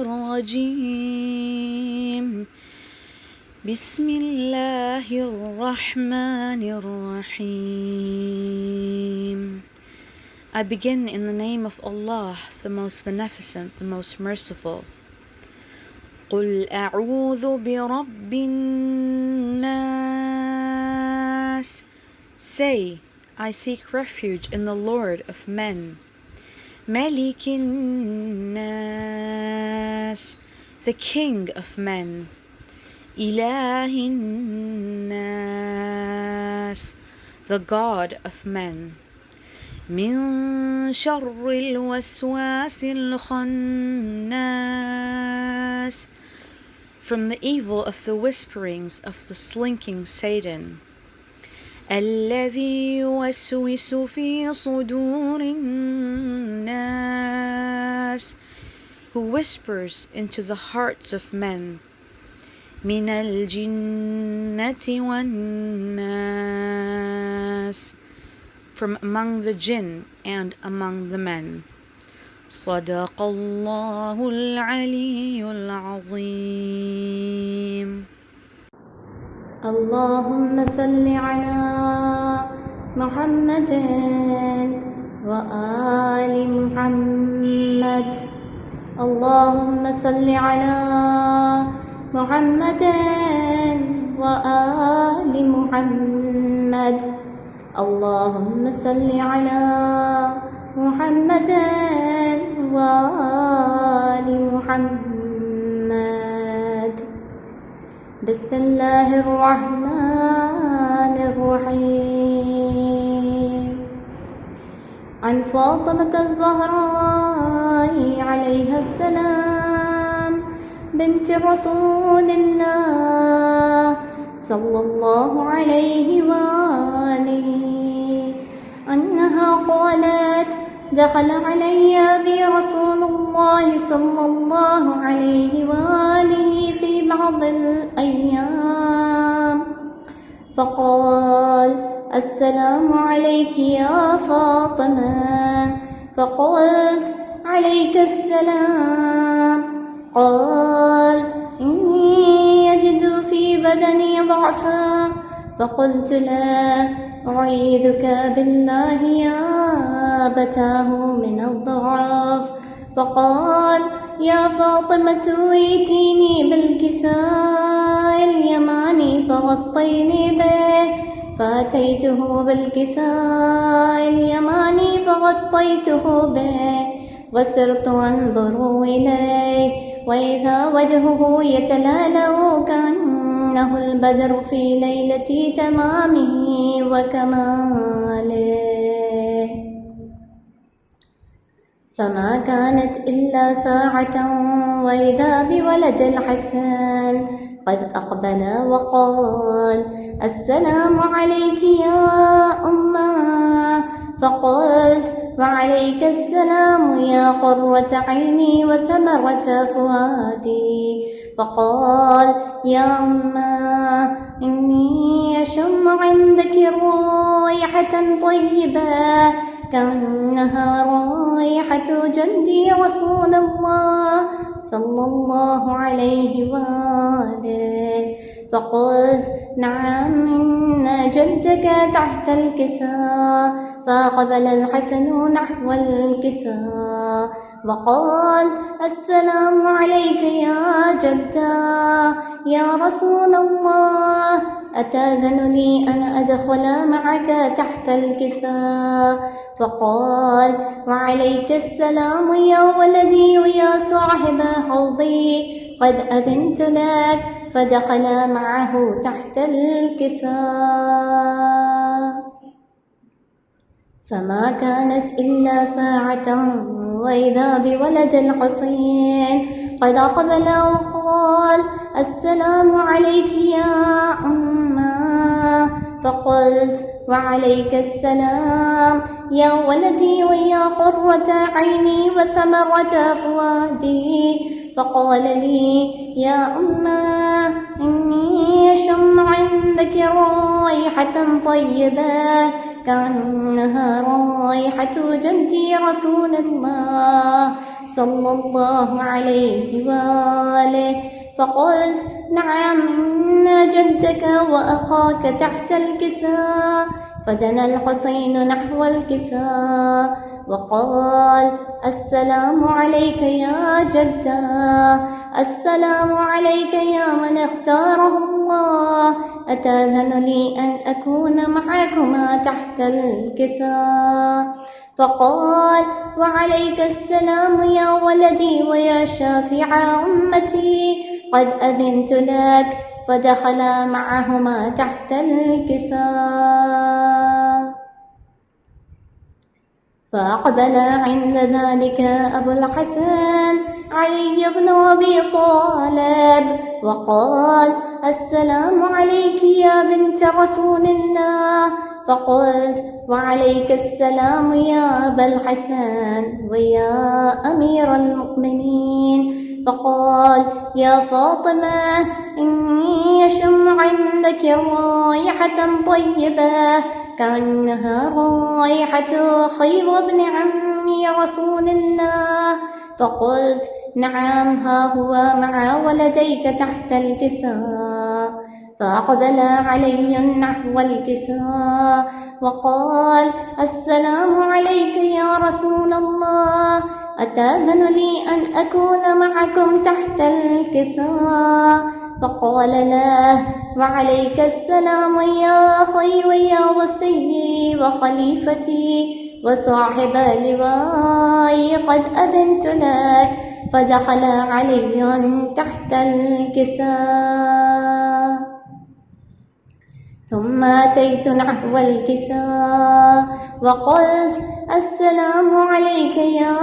الرجيم بسم الله الرحمن الرحيم. I begin in the name of Allah, the most beneficent, the most merciful. قُلْ أَعُوذُ بِرَبِّ النَّاسِ. Say, I seek refuge in the Lord of men. مَلِكِ النَّاسِ, the King of men. إِلَهِ النَّاسِ, the God of men. من شر الوسواس الخناس, from the evil of the whisperings of the slinking Satan. الذي يوسوس في صدور الناس, who whispers into the hearts of men. من الجنة والناس, from among the jinn and among the men. صدق الله العلي العظيم. اللهم صل على محمد وآل محمد. اللهم صل على محمد وآل محمد. اللهم صل على محمد وآل محمد. بسم الله الرحمن الرحيم. عن فاطمة الزهراء عليها السلام بنت رسول الله صلى الله عليه وآله أنها قالت: دخل علي أبي رسول الله صلى الله عليه وآله في بعض الأيام فقال: السلام عليك يا فاطمة. فقلت: عليك السلام. قال: إني يجد في بدني ضعفا. فقلت له: أعيذك بالله يا أبتاه من الضعف. فقال: يا فاطمة ائتيني بالكساء اليماني فغطيني به. فأتيته بالكساء اليماني فغطيته به وصرت أنظر إليه وإذا وجهه يتلألأ كأنه البدر في ليلة تمامه وكماله. فما كانت إلا ساعة وإذا بولد الحسن قد أقبل وقال: السلام عليك يا أمه. فقلت: وعليك السلام يا قرة عيني وثمرة فؤادي. فقال: يا أمه إني أشم عندك رائحة طيبة كأنها رائحة جدي رسول الله صلى الله عليه وآله. فقلت: نعم إن جدك تحت الكساء. فأقبل الحسن نحو الكساء وقال: السلام عليك يا جدا يا رسول الله، أتأذن لي أن أدخل معك تحت الكساء؟ فقال: وعليك السلام يا ولدي ويا صاحب حوضي، قد أذنت لك. فدخل معه تحت الكساء. فما كانت إلا ساعة وإذا بولد الحسين قد أقبل وقال: السلام عليك يا أمه. فقلت: وعليك السلام يا ولدي ويا قرة عيني وثمرة فؤادي. فقال لي: يا أمه إني أشم عندك رائحة طيبة كأنها رائحة جدي رسول الله صلى الله عليه وآله. فقلت نعم إن جدك وأخاك تحت الكساء. فدنا الحسين نحو الكساء وقال السلام عليك يا جدا، السلام عليك يا من اختاره الله، أتأذن لي أن أكون معكما تحت الكساء؟ فقال وعليك السلام يا ولدي ويا شافع أمتي، قد أذنت لك. فدخلا معهما تحت الكساء. فأقبل عند ذلك أبو الحسن علي بن أبي طالب وقال السلام عليك يا بنت رسول الله. فقلت وعليك السلام يا أبا الحسن ويا أمير المؤمنين. فقال يا فاطمة إني أشم عندك رائحة طيبة كأنها رائحة خير ابن عمي رسول الله. فقلت نعم ها هو مع ولديك تحت الكساء. فأقبل علي نحو الكساء وقال السلام عليك يا رسول الله، أتأذن لي أن أكون معكم تحت الكساء؟ فقال له وعليك السلام يا أخي ويا وصي وخليفتي وصاحب لواي، قد أذنت لك. فدخل علي تحت الكساء. ثم أتيت نحو الكساء وقلت السلام عليك يا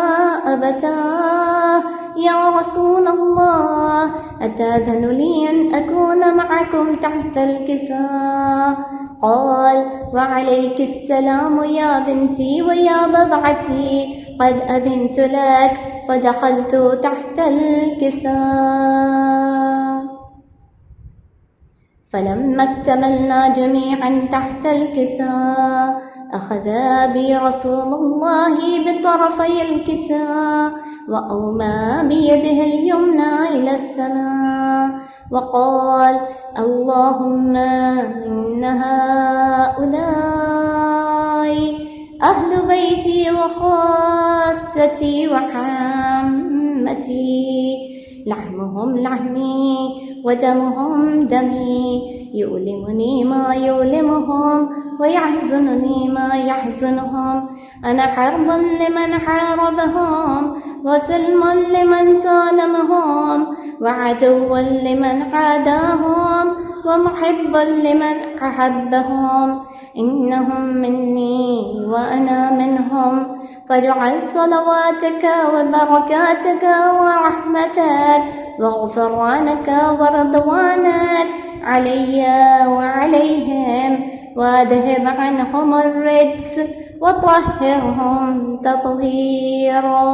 أبتاه يا رسول الله، أتأذن لي أن أكون معكم تحت الكساء؟ قال وعليك السلام يا بنتي ويا بضعتي، قد أذنت لك. فدخلت تحت الكساء. فلما اكتملنا جميعا تحت الكساء أخذ بي رسول الله بطرفي الكساء وأومى بيده اليمنى إلى السماء وقال اللهم إن هؤلاء أهل بيتي وخاصتي وعامتي، لحمهم لحمي ودمهم دمي، يؤلمني ما يؤلمهم ويحزنني ما يحزنهم. أنا حرب لمن حاربهم وسلم لمن سالمهم وعدو لمن عاداهم ومحب لمن أحبهم. إنهم مني وأنا منهم، فاجعل صلواتك وبركاتك ورحمتك وغفرانك ورضوانك علي وعليهم، وأذهب عنهم الرجس وطهرهم تطهيرا.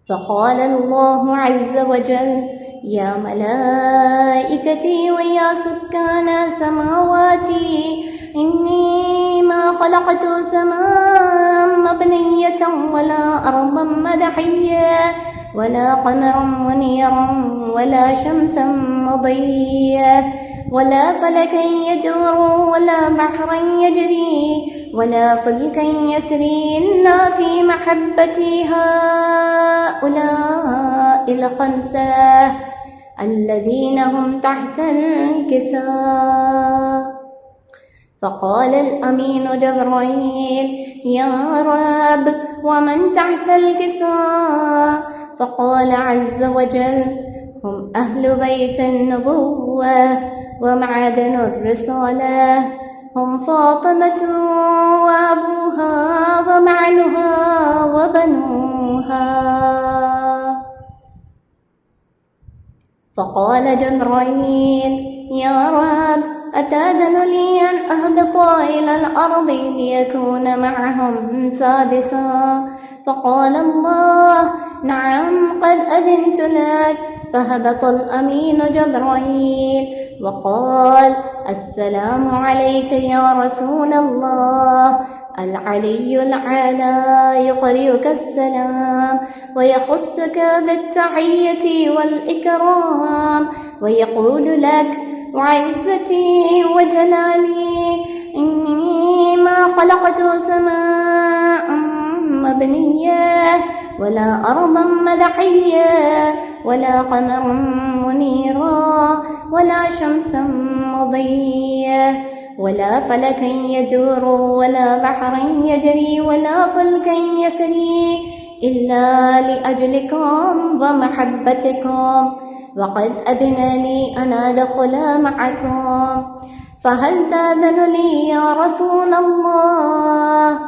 فقال الله عز وجل يا ملائكتي ويا سكان سماواتي، إني ما خلقت سماء مبنية ولا أرضا مدحية ولا قمرا منيرا ولا شمسا مضية ولا فلكا يدور ولا بحرا يجري ولا فلكا يسري إلا في محبة هؤلاء الخمسة الذين هم تحت الكساء. فقال الأمين جبرائيل يا رب ومن تحت الكساء؟ فقال عز وجل هم أهل بيت النبوة ومعدن الرسالة، هم فاطمة وأبوها ومعلها وبنوها. فقال جبرائيل يا رب أتأذن لي أن أهبط إلى الأرض ليكون معهم سادسا؟ فقال الله نعم قد أذنت لك. فهبط الأمين جبرائيل وقال: السلام عليك يا رسول الله. العلي الأعلى يقرئك السلام ويخصك بالتحية والإكرام ويقول لك: وعزتي وجلالي إني ما خلقت سماء مبنية ولا أرضا مدحية ولا قمرا منيرا ولا شمسا مضية ولا فلكا يدور ولا بحرا يجري ولا فلكا يسري إلا لأجلكم ومحبتكم، وقد أذن لي أن أدخل معكم، فهل تأذن لي يا رسول الله؟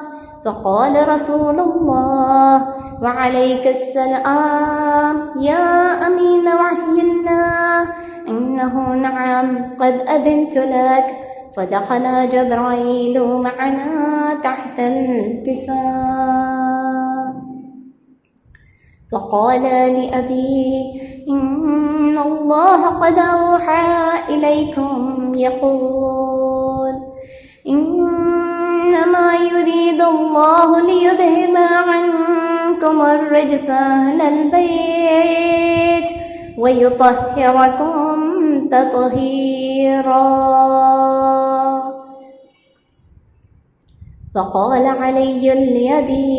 فقال رسول الله: وعليك السلام يا أمين وحي الله، إنه نعم قد أذنت لك. فدخل جبرائيل معنا تحت الكساء، فقال لأبي: إن الله قد أوحى إليكم يقول: إنما يريد الله ليذهب عنكم الرجس أهل البيت ويطهركم تطهيرا. فقال علي لأبي: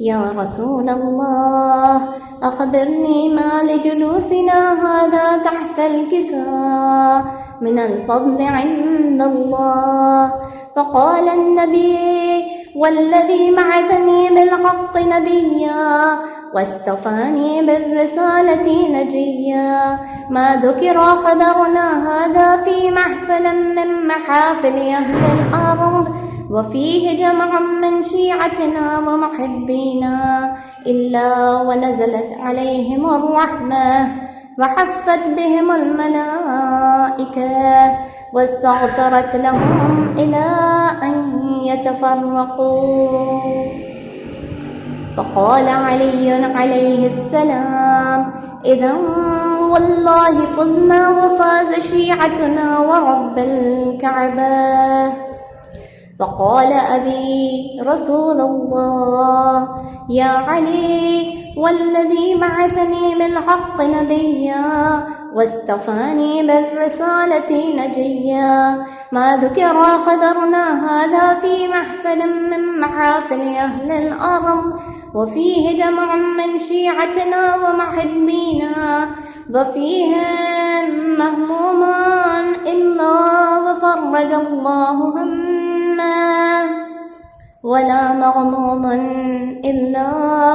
يا رسول الله، أخبرني ما لجلوسنا هذا تحت الكساء من الفضل عند الله. فقال النبي: والذي بعثني بالحق نبيا واصطفاني بالرسالة نجيا، ما ذكر خبرنا هذا في محفل من محافل أهل الأرض وفيه جمع من شيعتنا ومحبينا إلا ونزلت عليهم الرحمة وحفت بهم الملائكة واستغفرت لهم إلى أن يتفرقوا. فقال علي عليه السلام: إذا والله فزنا وفاز شيعتنا ورب الكعبة. فقال أبي: رسول الله، يا علي، والذي بعثني بالحق نبيا واصطفاني بالرسالة نجيا، ما ذكر خبرنا هذا في محفل من محافل أهل الأرض وفيه جمع من شيعتنا ومحبينا وفيهم مهمومان إلا وفرج الله همه ولا مغموم إلا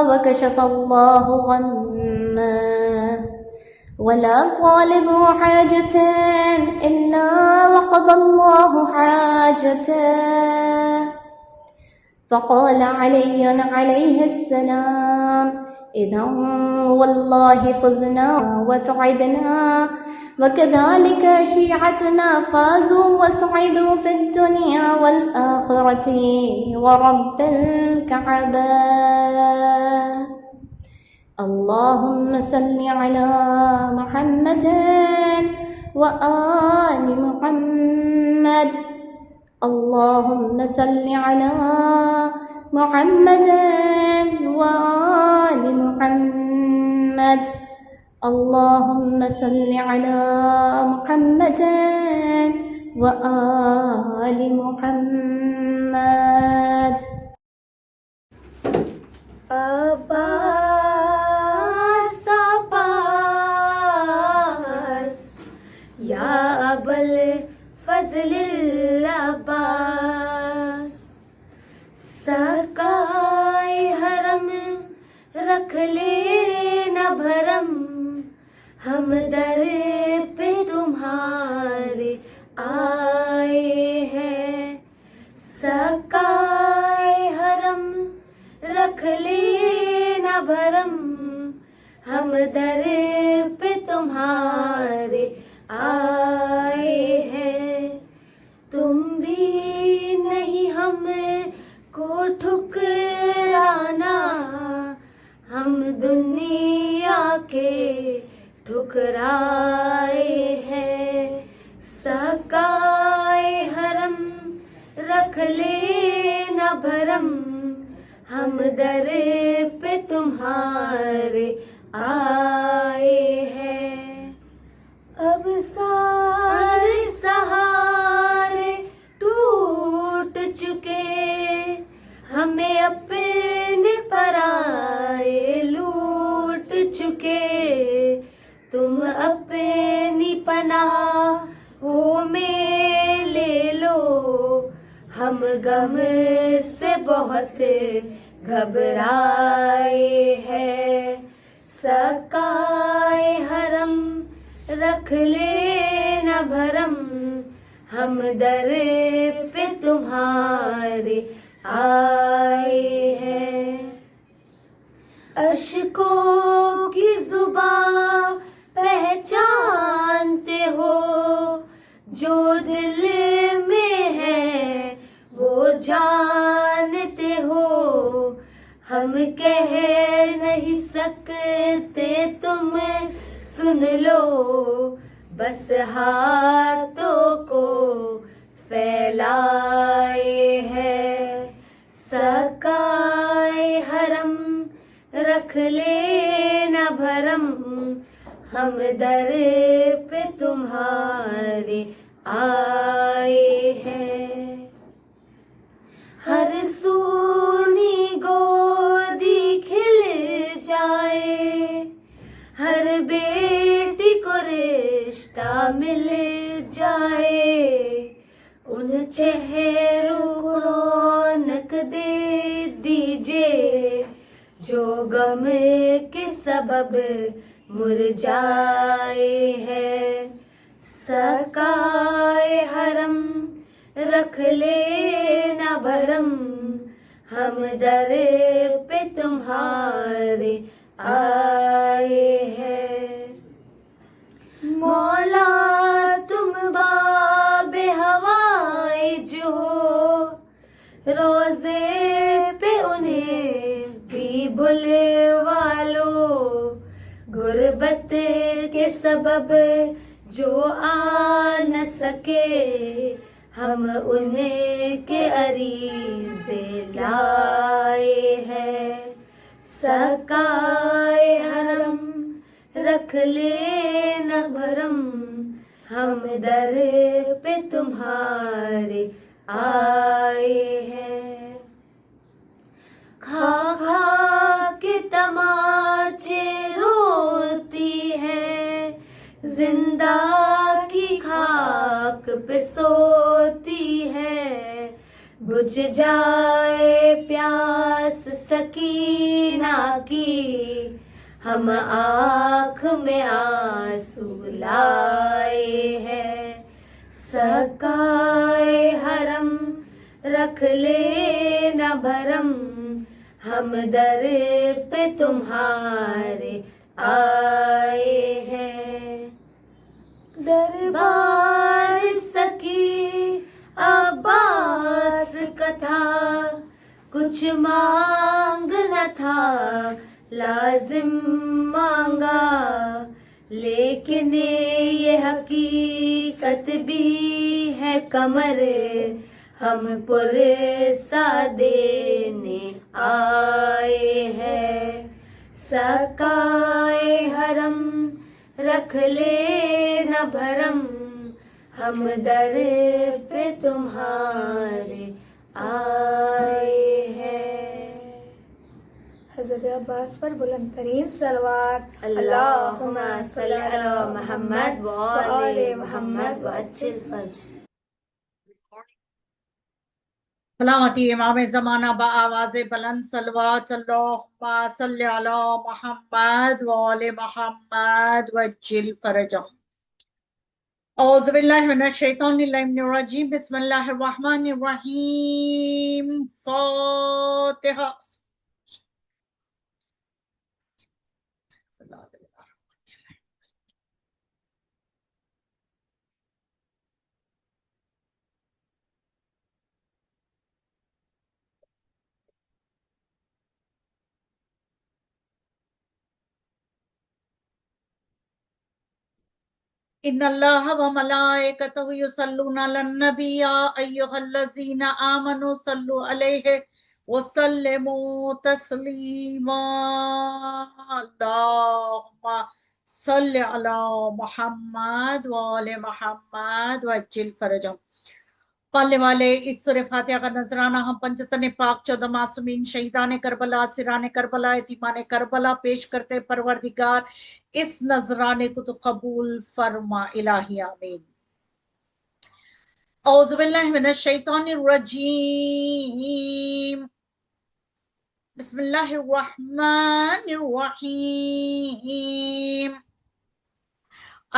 وكشف الله غمه ولا طالب حاجة إلا وقضى الله حاجته. فقال علي عليه السلام: إذا والله فزنا وسعدنا، وكذلك شيعتنا فازوا وسعدوا في الدنيا والآخرة ورب الكعبة. اللهم صل على محمد وآل محمد. اللهم صل على محمد وآل محمد. اللهم صل على محمد وآل محمد. عباس عباس یا ابوالفضل العباس، سرکائے حرم رکھ لینا بھرم، ہم در پہ تمہارے آئے ہیں. سرکائے حرم رکھ لینا بھرم، ہم در پہ تمہارے آئے ہیں. تم بھی نہیں ہم کو ٹھکرانا، ہم دنیا کے ٹھکرانے ٹھکرائے ہیں سکائے حرم رکھ لے نہ بھرم ہم در پہ تمہارے آئے ہیں اب سارے سہارے ٹوٹ چکے ہمیں اپنے پرائے لوٹ چکے تم اپنی پناہوں میں لے لو ہم غم سے بہت گھبرائے ہیں سکائے حرم رکھ لے نہ بھرم ہم در پہ تمہارے آئے ہیں اشکوں کی زبان پہچانتے ہو جو دل میں ہے وہ جانتے ہو ہم کہہ نہیں سکتے تم سن لو بس ہاتھوں کو پھیلائے ہے سکائے حرم رکھ لے نہ بھرم ہم در پہ تمہارے آئے ہیں ہر سونی گودی کھل جائے ہر بیٹی کو رشتہ مل جائے ان چہروں کو رونق دے دیجئے جو غم کے سبب مرجھائے ہے سکائے حرم رکھ لے نہ بھرم ہم در پہ تمہارے آئے ہیں مولا تم باب ہوائج ہو روزے پہ انہیں بھی بلوا لو غربت کے سبب جو آ نہ سکے ہم ان کے عریضے لائے ہیں سکائے حرم رکھ لے نہ بھرم ہم در پہ تمہارے آئے ہیں کھا کھا کے تماچے روتی ہے زندہ کی خاک پہ سوتی ہے بجھ جائے پیاس سکینہ کی ہم آنکھ میں آنسو لائے ہیں سکائے حرم رکھ لے نہ بھرم ہم در پہ تمہارے آئے ہیں دربار سکی عباس کا تھا کچھ مانگنا تھا لازم مانگا لیکن یہ حقیقت بھی ہے کمر ہم پرسا دینے آئے ہیں سکائے حرم رکھ لے نہ بھرم ہم در پہ تمہارے آئے ہیں حضرت عباس پر بلند ترین صلوات اللہم صلی علی محمد وآل محمد وعجل فرج سلامتی امام زمانہ بآواز بلند صلوات اللہم صلی علی محمد وآل محمد وعجل فرجہ اعوذ باللہ من الشیطان اللعین الرجیم بسم اللہ الرحمن الرحیم فاتحہ ان اللہ و ملائکتہ یصلون علی النبی یا ایھا الذین آمنوا صلوا علیہ وسلموا تسلیما اللہم صل علی محمد وآل محمد وعجل فرجهم۔ پالنے والے اس سورہ فاتحہ کا نذرانہ ہم پنجتن پاک 14 معصومین شہیدان کربلا اسیران کربلا یتیمان کربلا پیش کرتے، پروردگار اس نذرانے کو تو قبول فرما الہی آمین۔ اعوذ باللہ من الشیطان الرجیم، بسم اللہ الرحمن الرحیم،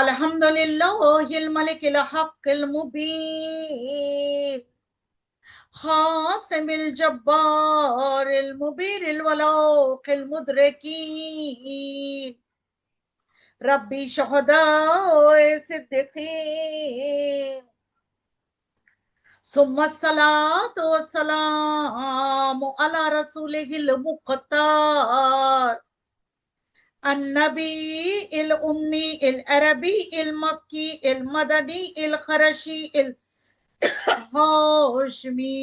الحمدللہ الملک الحق المبین، خاصم الجبار المبیر الولاق المدرکین، ربی شہداء صدیقین، ثم الصلاة والسلام علی رسولہ المختار النبی الامی العربی المکی المدنی الخرشی الہاشمی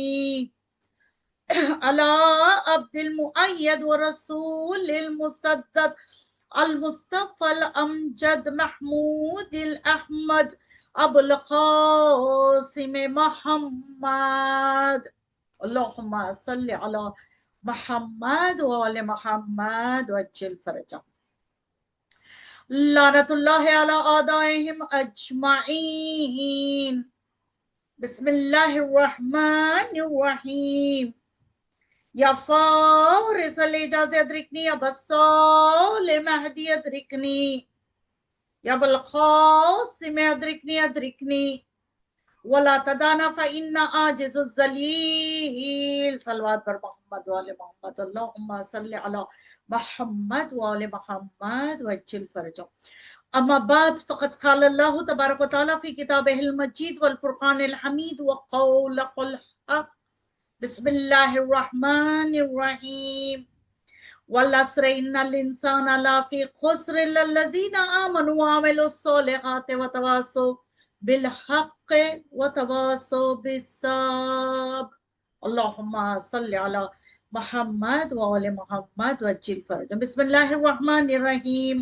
علی عبد المؤید ورسول المسدد المصطفى الامجد محمود الاحمد ابو القاسم محمد، اللہم صل علی محمد وآل محمد وعجل فرجهم۔ لعنت اللہ علی اعدائهم اجمعین، بسم اللہ الرحمن الرحیم، یا فارس الاعجاز ادرکنی، یا بسال مہدی ادرکنی، یا بالقاسم ادرکنی ادرکنی، ولا تدانا فإن عاجز الذلیل، صلوات پر محمد وآل محمد، اللہم صل علی محمد وآل محمد وعجل فرجهم۔ اما بعد فقد قال اللہ تبارک و تعالی فی کتابہ المجید والفرقان الحمید وقولہ الحق، بسم اللہ الرحمن الرحیم، والعصر ان الانسان لفی خسر الا الذین آمنوا وعملوا الصالحات وتواصوا بالحق وتواصوا بالصبر، اللہم صل علی محمد وآل محمد وعجل فرجهم۔ بسم اللہ الرحمن الرحیم،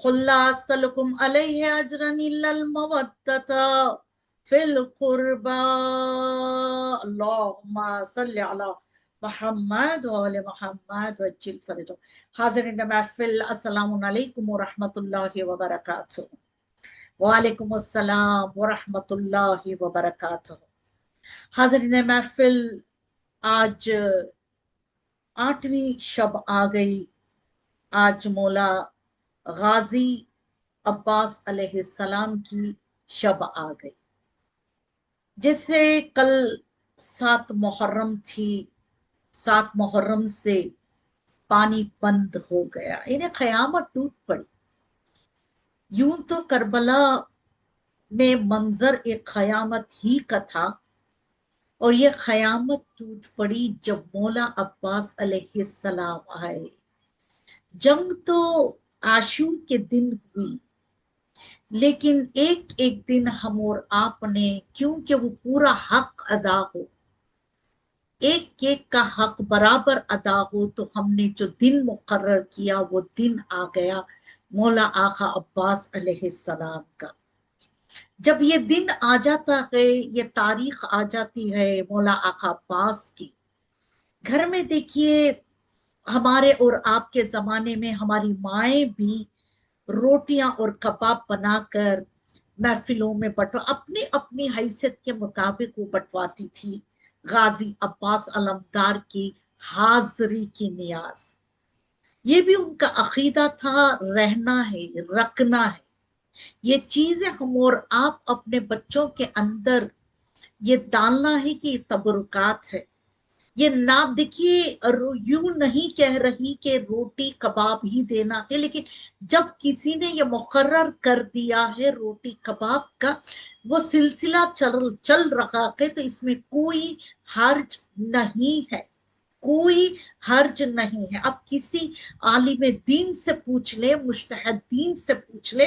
قل لا اسألکم علیہ اجرا الا المودۃ فی القربى، اللہم صل علی محمد وآل محمد وعجل فرجهم۔ حاضرین محفل، السلام علیکم ورحمۃ اللہ وبرکاتہ۔ وعلیکم السلام ورحمۃ اللہ وبرکاتہ۔ حاضرین محفل، آج 8ویں شب آ گئی، آج مولا غازی عباس علیہ السلام کی شب آ گئی، جس سے کل 7 محرم تھی، 7 محرم سے پانی بند ہو گیا، انہیں قیامت ٹوٹ پڑی۔ یوں تو کربلا میں منظر ایک قیامت ہی کا تھا، اور یہ قیامت ٹوٹ پڑی جب مولا عباس علیہ السلام آئے۔ جنگ تو عاشور کے دن ہوئی، لیکن ایک ایک دن ہم اور آپ نے، کیونکہ وہ پورا حق ادا ہو، ایک ایک کا حق برابر ادا ہو، تو ہم نے جو دن مقرر کیا وہ دن آ گیا مولا آقا عباس علیہ السلام کا۔ جب یہ دن آ جاتا ہے، یہ تاریخ آ جاتی ہے مولا آقا عباس کی، گھر میں دیکھیے ہمارے اور آپ کے زمانے میں ہماری مائیں بھی روٹیاں اور کباب بنا کر محفلوں میں اپنی اپنی حیثیت کے مطابق وہ بٹواتی تھی، غازی عباس علمدار کی حاضری کی نیاز۔ یہ بھی ان کا عقیدہ تھا، رہنا ہے، رکھنا ہے، یہ چیزیں ہم اور آپ اپنے بچوں کے اندر یہ ڈالنا ہے کہ یہ تبرکات ہے۔ یہ نام دیکھیے، یوں نہیں کہہ رہی کہ روٹی کباب ہی دینا ہے، لیکن جب کسی نے یہ مقرر کر دیا ہے روٹی کباب کا، وہ سلسلہ چل رہا ہے، تو اس میں کوئی حرج نہیں ہے، کوئی حرج نہیں ہے۔ اب کسی عالم دین سے پوچھ لے، مجتہد دین سے پوچھ لے،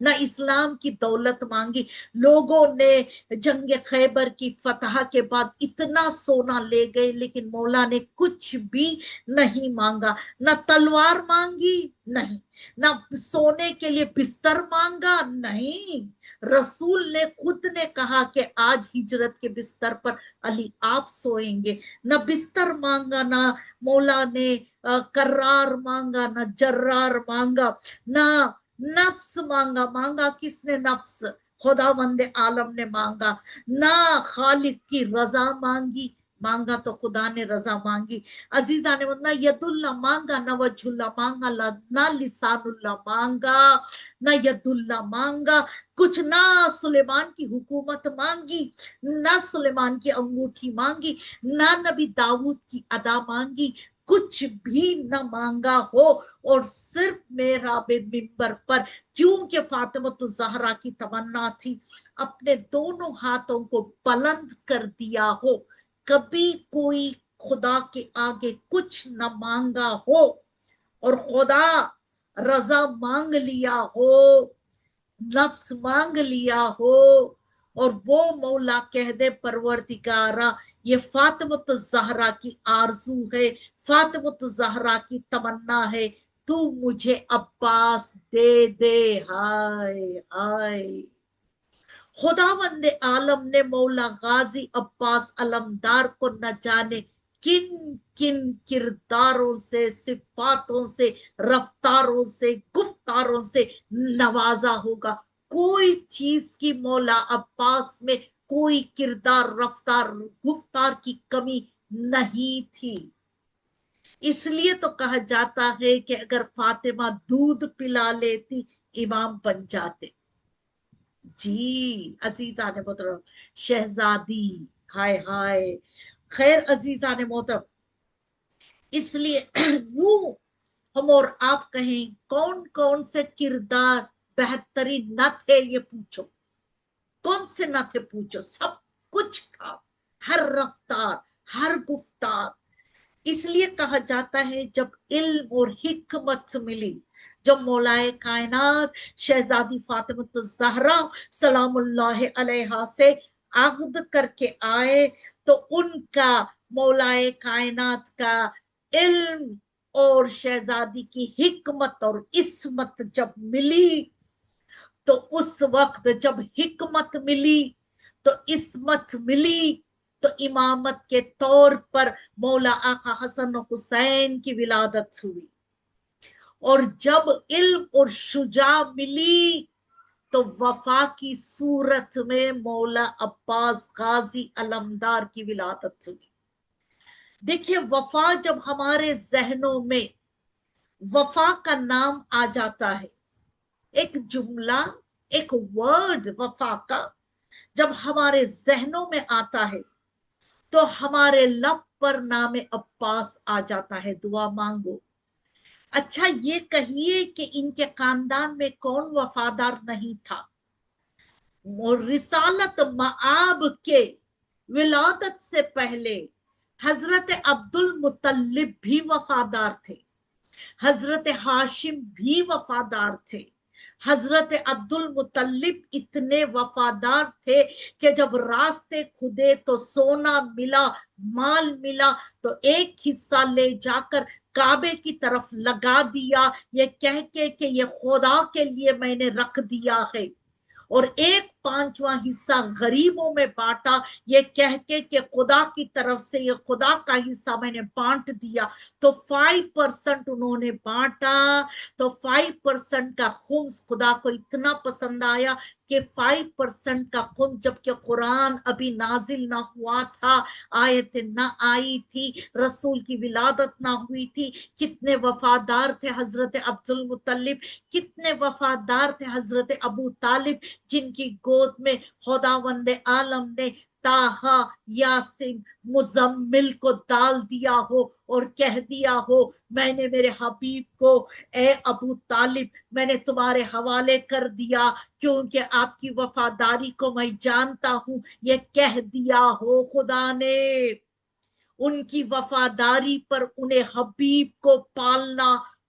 نہ اسلام کی دولت مانگی. لوگوں نے جنگ خیبر کی فتح کے بعد اتنا سونا لے گئے لیکن مولا نے کچھ بھی نہیں مانگا. نہ تلوار مانگی نہیں، نہ سونے کے لیے بستر مانگا نہیں. رسول نے خود نے کہا کہ آج ہجرت کے بستر پر علی آپ سوئیں گے. نہ بستر مانگا، نہ مولا نے کرار مانگا، نہ جرار مانگا، نہ نفس مانگا. مانگا کس نے؟ نفس خداوند عالم نے مانگا. نہ خالق کی رضا مانگی، مانگا تو خدا نے رضا مانگی. عزیزہ نے نہ ید اللہ مانگا، نہ وجہ اللہ مانگا، نہ لسان اللہ مانگا، نہ ید اللہ مانگا کچھ. نہ سلیمان کی حکومت مانگی، نہ سلیمان کی انگوٹھی مانگی، نہ نبی داؤد کی ادا مانگی، کچھ بھی نہ مانگا ہو. اور صرف محراب منبر پر، کیونکہ فاطمۃ الزہرا کی تمنا تھی اپنے دونوں ہاتھوں کو بلند کر دیا ہو. کبھی کوئی خدا کے آگے کچھ نہ مانگا ہو اور خدا رضا مانگ لیا ہو، نفس مانگ لیا ہو، اور وہ مولا کہہ دے پروردگارا یہ فاطمۃ الزہرا کی آرزو ہے، فاطمۃ الزہرا کی تمنا ہے، تو مجھے عباس دے دے. ہائے ہائے، خداوند عالم نے مولا غازی عباس علمدار کو نہ جانے کن کن کرداروں سے، صفاتوں سے، رفتاروں سے، گفتاروں سے نوازا ہوگا. کوئی چیز کی مولا عباس میں کوئی کردار، رفتار، گفتار کی کمی نہیں تھی. اس لیے تو کہا جاتا ہے کہ اگر فاطمہ دودھ پلا لیتی امام بن جاتے. جی عزیزان محترم، شہزادی، ہائے ہائے. خیر عزیزان محترم، اس لیے یوں ہم اور آپ کہیں کون کون سے کردار بہترین نہ تھے یہ پوچھو، کون سے نہ تھے پوچھو، سب کچھ تھا، ہر رفتار، ہر گفتار. اس لیے کہا جاتا ہے جب علم اور حکمت ملی، جب مولائے کائنات شہزادی فاطمۃ الزہرا سلام اللہ علیہا سے عہد کر کے آئے تو ان کا مولائے کائنات کا علم اور شہزادی کی حکمت اور عصمت جب ملی تو اس وقت جب حکمت ملی تو عصمت ملی تو امامت کے طور پر مولا آقا حسن و حسین کی ولادت ہوئی. اور جب علم اور شجاع ملی تو وفا کی صورت میں مولا عباس غازی علمدار کی ولادت ہوئی. دیکھیے وفا جب ہمارے ذہنوں میں وفا کا نام آ جاتا ہے، ایک جملہ، ایک ورڈ وفا کا جب ہمارے ذہنوں میں آتا ہے تو ہمارے لب پر نام عباس آ جاتا ہے. دعا مانگو. اچھا یہ کہیے کہ ان کے خاندان میں کون وفادار نہیں تھا؟ رسالت مآب کے ولادت سے پہلے حضرت عبد المطلب بھی وفادار تھے، حضرت ہاشم بھی وفادار تھے. حضرت عبد المطلب اتنے وفادار تھے کہ جب راستے کھدے تو سونا ملا، مال ملا تو ایک حصہ لے جا کر کعبے کی طرف لگا دیا، یہ کہہ کے کہ یہ خدا کے لیے میں نے رکھ دیا ہے، اور ایک 5واں حصہ غریبوں میں بانٹا، یہ کہہ کے کہ خدا کی طرف سے یہ خدا کا حصہ میں نے بانٹ دیا. تو 5% انہوں نے بانٹا تو 5% کا خمس خدا کو اتنا پسند آیا کہ 5% کا خمس، جبکہ قرآن ابھی نازل نہ ہوا تھا، آیت نہ آئی تھی، رسول کی ولادت نہ ہوئی تھی. کتنے وفادار تھے حضرت عبد المطلب، کتنے وفادار تھے حضرت ابو طالب، جن کی گود میں خداوند عالم نے طٰہٰ، یاسین، مزمل کو ڈال دیا ہو اور کہہ دیا ہو میں نے میرے حبیب کو اے ابو طالب میں نے تمہارے حوالے کر دیا کیونکہ آپ کی وفاداری کو میں جانتا ہوں، یہ کہہ دیا ہو خدا نے. ان کی وفاداری پر انہیں حبیب کو پالنا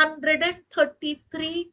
133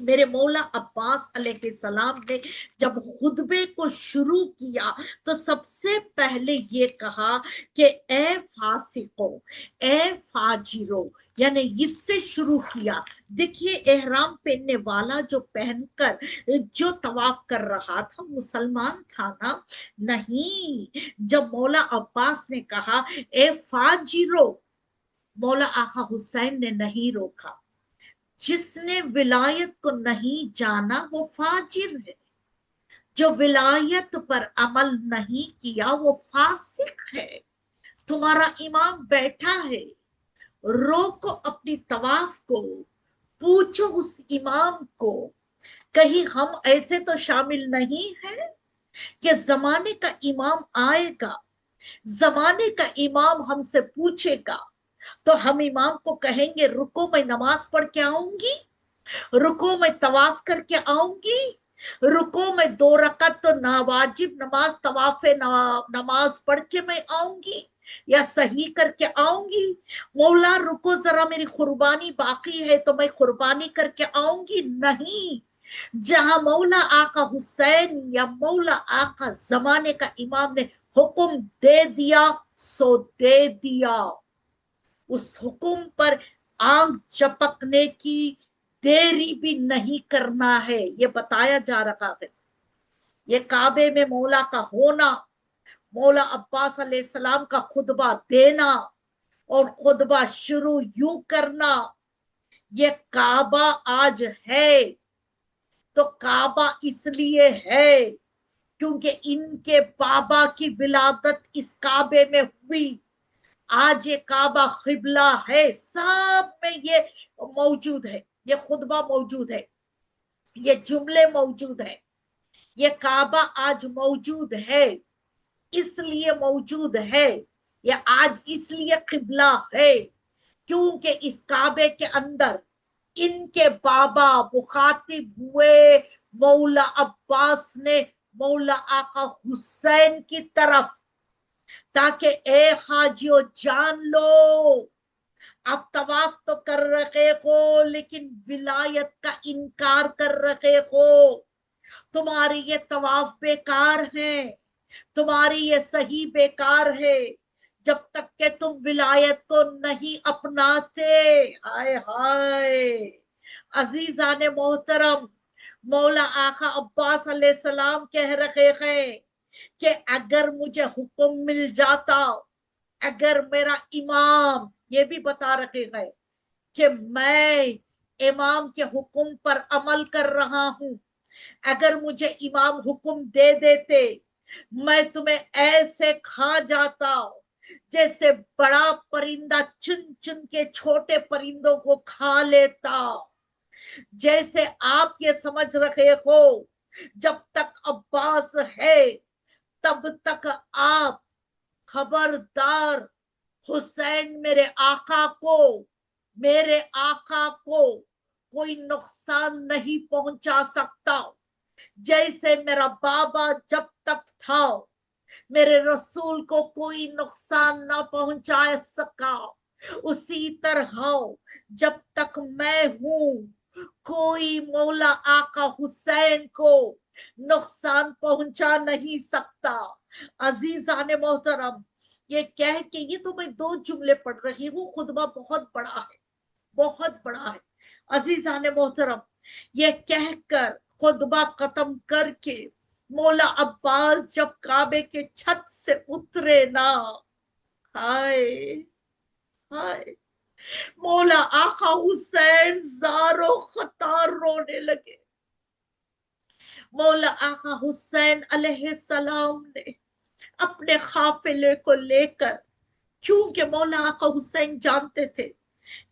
میرے مولا عباس علیہ السلام نے جب خطبے کو شروع کیا تو سب سے پہلے یہ کہا کہ اے فاسقو، اے فاجرو، یعنی اس سے شروع کیا۔ دیکھیے احرام پہننے والا جو پہن کر جو طواف کر رہا تھا مسلمان تھا نا؟ نہیں، جب مولا عباس نے کہا اے فاجرو، مولا آقا حسین نے نہیں روکا۔ جس نے ولایت کو نہیں جانا وہ فاجر ہے، جو ولایت پر عمل نہیں کیا وہ فاسق ہے۔ تمہارا امام بیٹھا ہے، روکو اپنی طواف کو، پوچھو اس امام کو، کہیں ہم ایسے تو شامل نہیں ہیں کہ زمانے کا امام آئے گا، زمانے کا امام ہم سے پوچھے گا تو ہم امام کو کہیں گے رکو میں نماز پڑھ کے آؤں گی، رکو میں طواف کر کے آؤں گی، رکو میں 2 رکعت تو ناواجب نماز طواف نماز پڑھ کے میں آؤں گی یا صحیح کر کے آؤں گی؟ مولا رکو ذرا میری قربانی باقی ہے تو میں قربانی کر کے آؤں گی؟ نہیں، جہاں مولا آقا حسین یا مولا آقا زمانے کا امام نے حکم دے دیا سو دے دیا، اس حکم پر آنکھ چپکنے کی دیری بھی نہیں کرنا ہے، یہ بتایا جا رہا ہے۔ یہ کعبے میں مولا کا ہونا، مولا عباس علیہ السلام کا خطبہ دینا اور خطبہ شروع یوں کرنا، یہ کعبہ آج ہے تو کعبہ اس لیے ہے کیونکہ ان کے بابا کی ولادت اس کعبے میں ہوئی۔ آج یہ کعبہ قبلہ ہے، سب میں یہ موجود ہے، یہ خطبہ موجود ہے، یہ جملے موجود ہیں، یہ کعبہ آج موجود ہے، اس لیے موجود ہے، یہ آج اس لیے قبلہ ہے کیونکہ اس کعبے کے اندر ان کے بابا مخاطب ہوئے مولا عباس نے مولا آقا حسین کی طرف، تاکہ اے حاجیو جان لو اب طواف تو کر رہے ہو لیکن ولایت کا انکار کر رہے ہو، تمہاری یہ طواف بیکار ہے، تمہاری یہ صحیح بیکار ہے جب تک کہ تم ولایت کو نہیں اپناتے۔ ہائے ہائے عزیزان محترم، مولا آقا عباس علیہ السلام کہہ رہے ہیں کہ اگر مجھے حکم مل جاتا، اگر میرا امام، یہ بھی بتا رہے ہیں کہ میں امام کے حکم پر عمل کر رہا ہوں، اگر مجھے امام حکم دے دیتے میں تمہیں ایسے کھا جاتا جیسے بڑا پرندہ چن چن کے چھوٹے پرندوں کو کھا لیتا۔ جیسے آپ یہ سمجھ رہے ہو جب تک عباس ہے تب تک آپ خبردار حسین میرے آقا کو کوئی نقصان نہیں پہنچا سکتا، جیسے میرا بابا جب تک تھا میرے رسول کو کوئی نقصان نہ پہنچا سکا، اسی طرح جب تک میں ہوں کوئی مولا آقا حسین کو نقصان پہنچا نہیں سکتا۔ عزیزان محترم، یہ کہہ کے، یہ تو میں 2 جملے پڑھ رہی ہوں، خطبہ بہت بڑا ہے، بہت بڑا ہے۔ عزیزان محترم، یہ کہہ کر خطبہ ختم کر کے مولا عباس جب کعبے کے چھت سے اترے نا، ہائے ہائے، مولا آقا حسین زارو خطار رونے لگے۔ مولا آقا حسین علیہ السلام نے اپنے قافلے کو لے کر، کیونکہ مولا آقا حسین جانتے تھے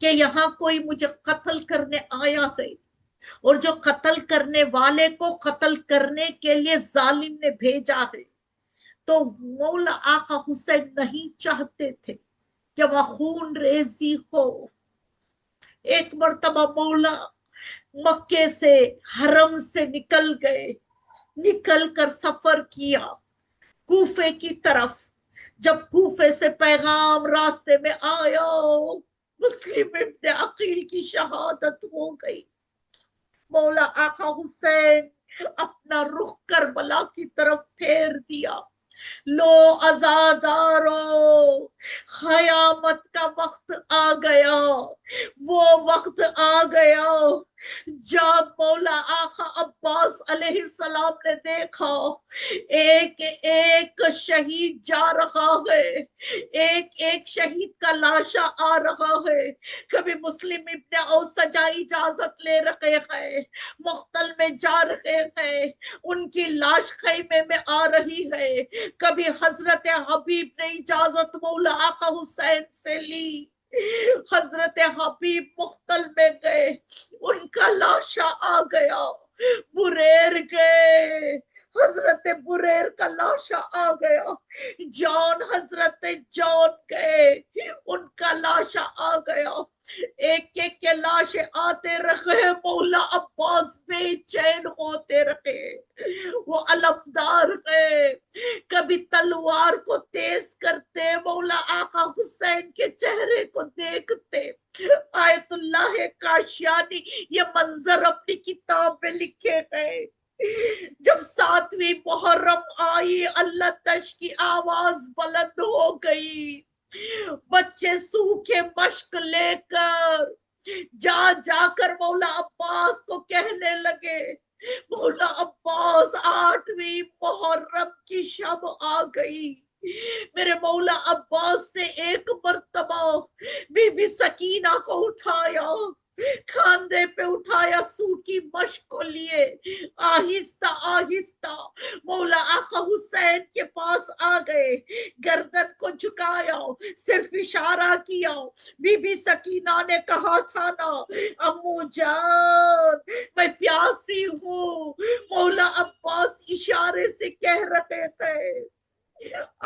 کہ یہاں کوئی مجھے قتل کرنے آیا ہے، اور جو قتل کرنے والے کو قتل کرنے کے لیے ظالم نے بھیجا ہے، تو مولا آقا حسین نہیں چاہتے تھے کہ وہ خون ریزی ہو۔ ایک مرتبہ مولا مکے سے حرم سے نکل گئے، نکل کر سفر کیا کوفے کی طرف۔ جب کوفے سے پیغام راستے میں آیا مسلم ابن عقیل کی شہادت ہو گئی، مولا آقا حسین اپنا رخ کربلا کی طرف پھیر دیا. لو عزادارو، قیامت کا وقت آ گیا، وہ وقت آ گیا جب مولا آقا عباس علیہ السلام نے دیکھا ایک ایک شہید جا رہا ہے، ایک ایک شہید کا لاشا آ رہا ہے. کبھی مسلم ابن اوسجا اجازت لے رہے ہیں، مقتل میں جا رہے ہیں، ان کی لاش خیمے میں آ رہی ہے. کبھی حضرت حبیب نے اجازت مولا آقا حسین سے لی، حضرت حبیب مقتل میں گئے، ان کا لاشا آ گیا. بریر گئے، حضرت بریر کا لاشا آ گیا. جان حضرت جان گئے، ان کا لاشا آ گیا. ایک ایک کے لاشیں آتے رہے، مولا عباس بے چین ہوتے رہے. وہ علمدار ہے، کبھی تلوار کو تیز کرتے، مولا آقا حسین کے چہرے کو دیکھتے. آیت اللہ کاشانی یہ منظر اپنی کتاب میں لکھے گئے. جب 7ویں محرم آئی، اللہ تش کی آواز بلند ہو گئی. بچے سوکھے مشق لے کر جا جا کر مولا عباس کو کہنے لگے، مولا عباس 8ویں محرم کی شب آ گئی. میرے مولا عباس نے ایک مرتبہ بی بی سکینہ کو اٹھایا، کھاندے پہ اٹھایا، سوکھی مشق کو لیے آہستہ آہستہ مولا آقا حسین کے پاس آ گئے. گردن کو جھکایا، صرف اشارہ کیا. بی بی سکینہ نے کہا تھا نا امو جان میں پیاسی ہوں. مولا عباس اشارے سے کہہ رہے تھے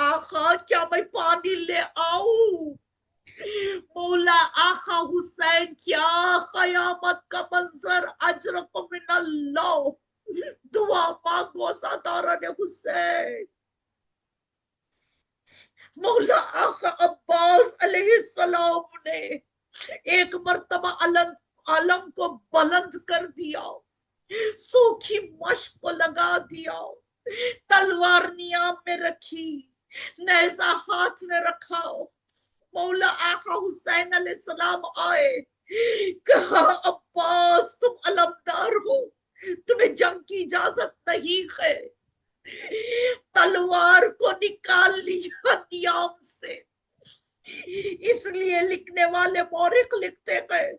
آقا کیا میں پانی لے آؤں. مولا آقا حسین کیا قیامت کا منظر، اجرکم من اللہ. دعا مانگو عزاداران حسین. مولا آقا عباس علیہ السلام نے ایک مرتبہ علم کو بلند کر دیا، سوکھی مشق کو لگا دیا، تلوار نیام میں رکھی، نیزہ ہاتھ میں رکھا. مولا آقا حسین علیہ السلام آئے، کہا عباس تم علمدار ہو، تمہیں جنگ کی اجازت نہیں ہے. تلوار کو نکال لیا نیام سے. اس لیے لکھنے والے مورخ لکھتے گئے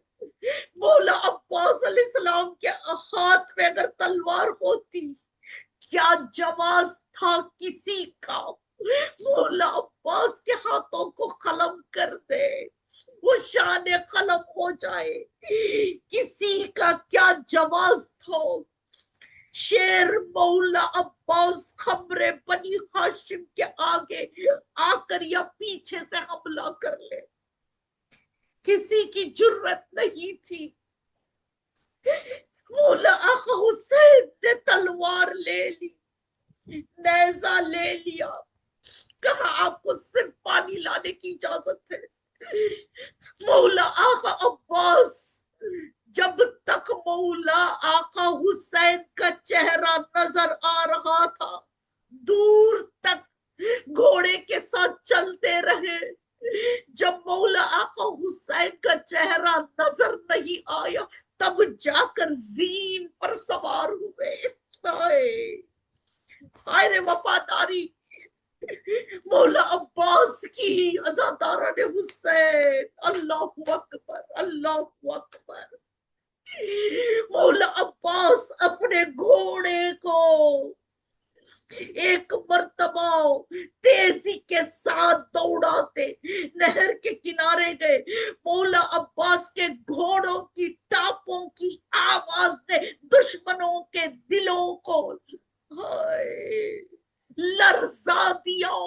مولا عباس علیہ السلام کے ہاتھ میں اگر تلوار ہوتی کیا جواز تھا کسی کا مولا عباس کے ہاتھوں کو قلم کر دے، وہ شان قلم ہو جائے. کسی کا کیا جواز تھا شیر مولا عباس خمر بنی ہاشم کے آگے آ کر یا پیچھے سے حملہ کر لے. کسی کی جرت نہیں تھی. مولا آقا حسین نے تلوار لے لی، نیزہ لے لیا، کہا آپ کو صرف پانی لانے کی اجازت ہے. مولا آقا عباس جب تک مولا آقا حسین کا چہرہ نظر آ رہا تھا دور تک گھوڑے کے ساتھ چلتے رہے. جب مولا آقا حسین کا چہرہ نظر نہیں آیا تب جا کر زین پر سوار ہوئے. ہائے وفاداری مولا عباس کی عزاداران حسین. اللہ اکبر اللہ اکبر. مولا عباس اپنے گھوڑے کو ایک مرتبہ تیزی کے ساتھ دوڑاتے نہر کے کنارے گئے. مولا عباس کے گھوڑوں کی ٹاپوں کی آواز نے دشمنوں کے دلوں کو لرزا دیا.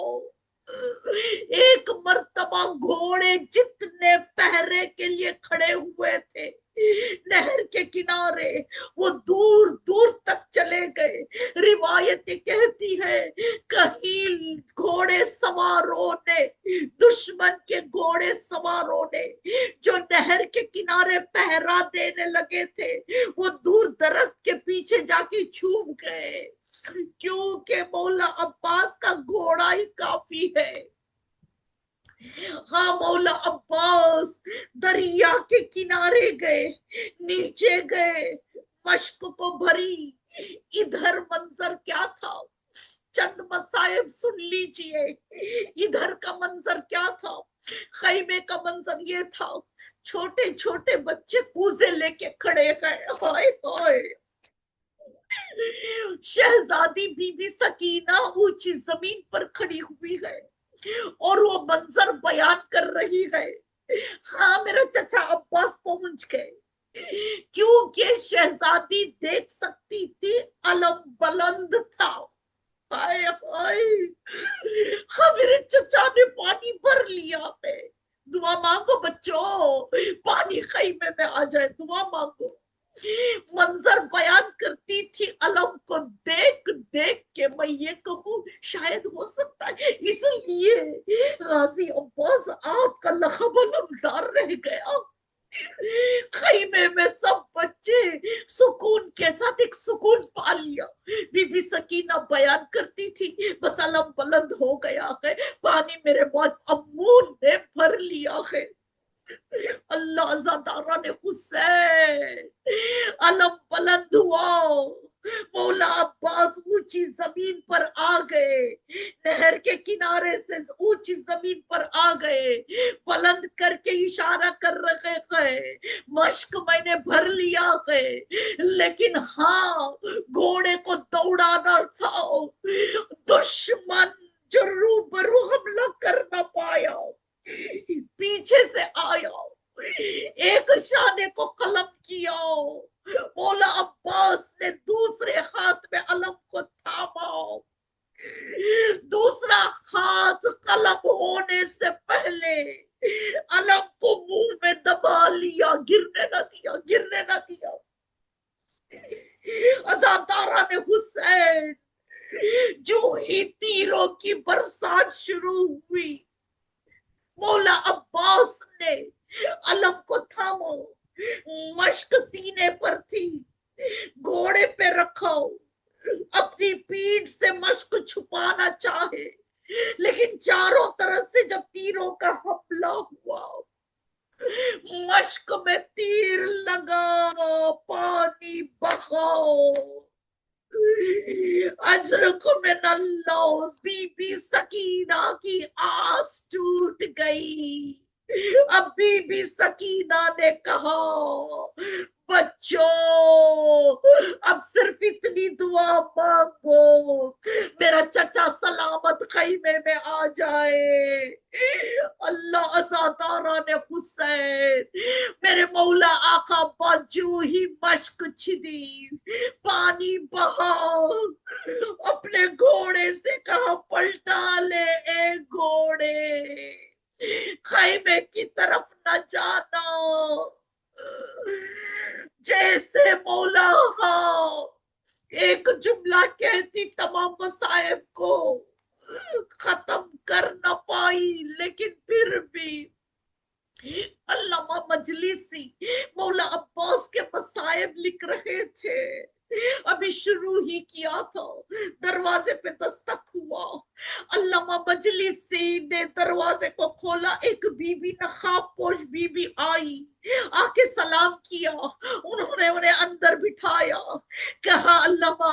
ایک مرتبہ گھوڑے جتنے پہرے کے لیے کھڑے ہوئے تھے نہر کے کنارے وہ دور دور تک چلے گئے. روایتیں کہتی ہے کہیں گھوڑے سواروں نے، دشمن کے گھوڑے سواروں نے جو نہر کے کنارے پہرا دینے لگے تھے وہ دور درخت کے پیچھے جا کے چھپ گئے، کیونکہ مولا عباس کا گھوڑا ہی کافی ہے۔ ہاں مولا عباس دریا کے کنارے گئے، نیچے گئے، مشق کو بھری۔ ادھر منظر کیا تھا، چند مصائب سن لیجئے۔ ادھر کا منظر کیا تھا، خیمے کا منظر یہ تھا، چھوٹے چھوٹے بچے کوزے لے کے کھڑے گئے، ہائے ہائے۔ شہزادی بی بی سکینہ اونچی زمین پر کھڑی ہوئی ہے اور وہ منظر بیان کر رہی ہے۔ ہاں میرا چچا عباس پہنچ گئے، کیونکہ شہزادی دیکھ سکتی تھی علم بلند تھا۔ ہائے ہائے، ہاں میرے چچا نے پانی بھر لیا ہے۔ دعا مانگو بچوں، پانی خیمے میں آ جائے، دعا مانگو۔ منظر بیان کرتی تھی، علم کو دیکھ دیکھ کے میں یہ کہوں شاید ہو سکتا ہے اس لیے غازی عباس آپ کا لقب علمدار رہ گیا۔ خیمے میں سب بچے سکون کے ساتھ ایک سکون پا لیا۔ بی بی سکینہ بیان کرتی تھی بس علم بلند ہو گیا ہے، پانی میرے بعد امون نے بھر لیا ہے۔ اللہ عزادارہ نے حسین، علم بلند ہوا، مولا عباس اونچی زمین پر آ گئے، نہر کے کنارے سے اونچی زمین پر آ گئے، بلند کر کے اشارہ کر رہے ہیں مشق میں نے بھر لیا ہے، لیکن ہاں گھوڑے کو دوڑانا تھا، دشمن جو روبرو حملہ کر نہ پایا پیچھے سے آیا، ایک شانے کو قلم کیا، مولا عباس نے دوسرے ہاتھ میں علم کو تھاما، دوسرا ہاتھ قلم ہونے سے پہلے علم کو منہ میں دبا لیا، گرنے نہ دیا، گرنے نہ دیا۔ عزادارہ نے حسین، جو ہی تیروں کی برسات شروع ہوئی، مولا عباس نے علم کو تھامو، مشق سینے پر تھی، گھوڑے پہ رکھو، اپنی پیٹھ سے مشق چھپانا چاہے، لیکن چاروں طرف سے جب تیروں کا حملہ ہوا، مشق میں تیر لگا، پانی بہاؤ، اجرک من اللہ، بی بی سکینہ کی آس ٹوٹ گئی۔ اب بی بی سکینہ نے کہا بچوں اب صرف اتنی دعا مانگو میرا چچا سلامت خیمے میں آ جائے۔ اللہ عزادارہ نے حسین، میرے مولا آقا باجو ہی مشق چھدی، پانی بہا، اپنے گھوڑے سے کہا پلٹا لے اے گھوڑے، خیمے کی طرف نہ جانا۔ جیسے مولا ایک جملہ کہتی تمام مصائب کو ختم کر نہ پائی، لیکن پھر بھی علامہ مجلسی مولا عباس کے مصائب لکھ رہے تھے، ابھی شروع ہی کیا تھا، دروازے پہ دستک ہوا، علامہ مجلسی نے دروازے کو کھولا، ایک بی بی نقاب پوش بی بی آئی، آ کے سلام کیا، انہوں نے انہیں اندر بٹھایا، کہا علامہ،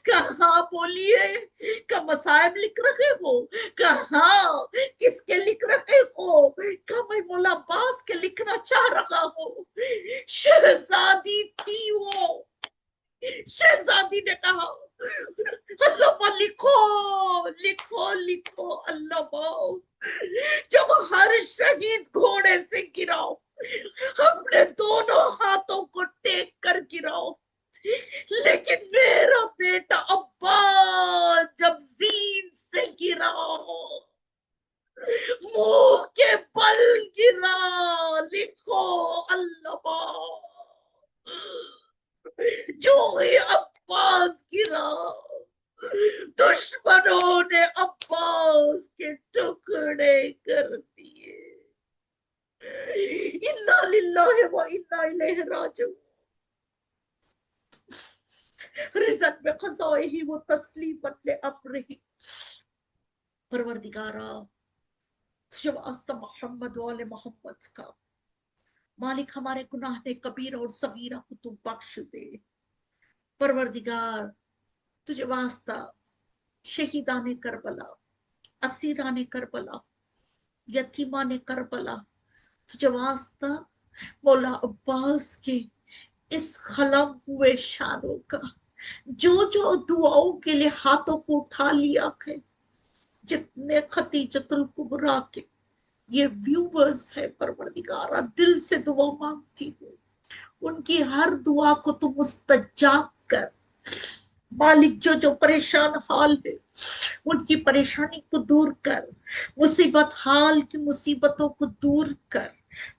کہا بولیے، کہ مصائب لکھ رہے ہو؟ کہا کس کے لکھ رہے ہو؟ کہا میں مولا عباس کے لکھنا چاہ رہا ہوں۔ شہزادی تھی وہ، شہزادی نے کہا علامہ لکھو لکھو لکھو، علامہ جب ہر شہید گھوڑے سے گراؤ، اپنے دونوں ہاتھوں کو ٹیک کر گراؤ، لیکن میرا بیٹا عباس جب زین سے گرا، منہ کے بل گرا، لکھو علامہ، جو ہی عباس گرا، دشمنوں نے عباس کے ٹکڑے کر دیے۔ ان تعریجن بقضائہ و تسلیما لامرہ. پروردگارا تجھے واسطہ محمد و آل محمد کا، مالک ہمارے گناہ کبیرہ اور صغیرہ کو تو بخش دے. پروردگار تجھے واسطہ شہیدان کربلا، اسیران کربلا، یتیمان کربلا، تجھے واسطہ مولا عباس کے اس خلم ہوئے شانوں کا، جو دعاؤں کے لیے ہاتھوں کو اٹھا لیا ہے، جتنے ختیجۃ الکبریٰ کے یہ ویورز ہیں پروردگارہ، دل سے دعا مانگتی ہوں، ان کی ہر دعا کو تو مستجاب کر. مالک جو پریشان حال ہے ان کی پریشانی کو دور کر، مصیبت حال کی مصیبتوں کو دور کر.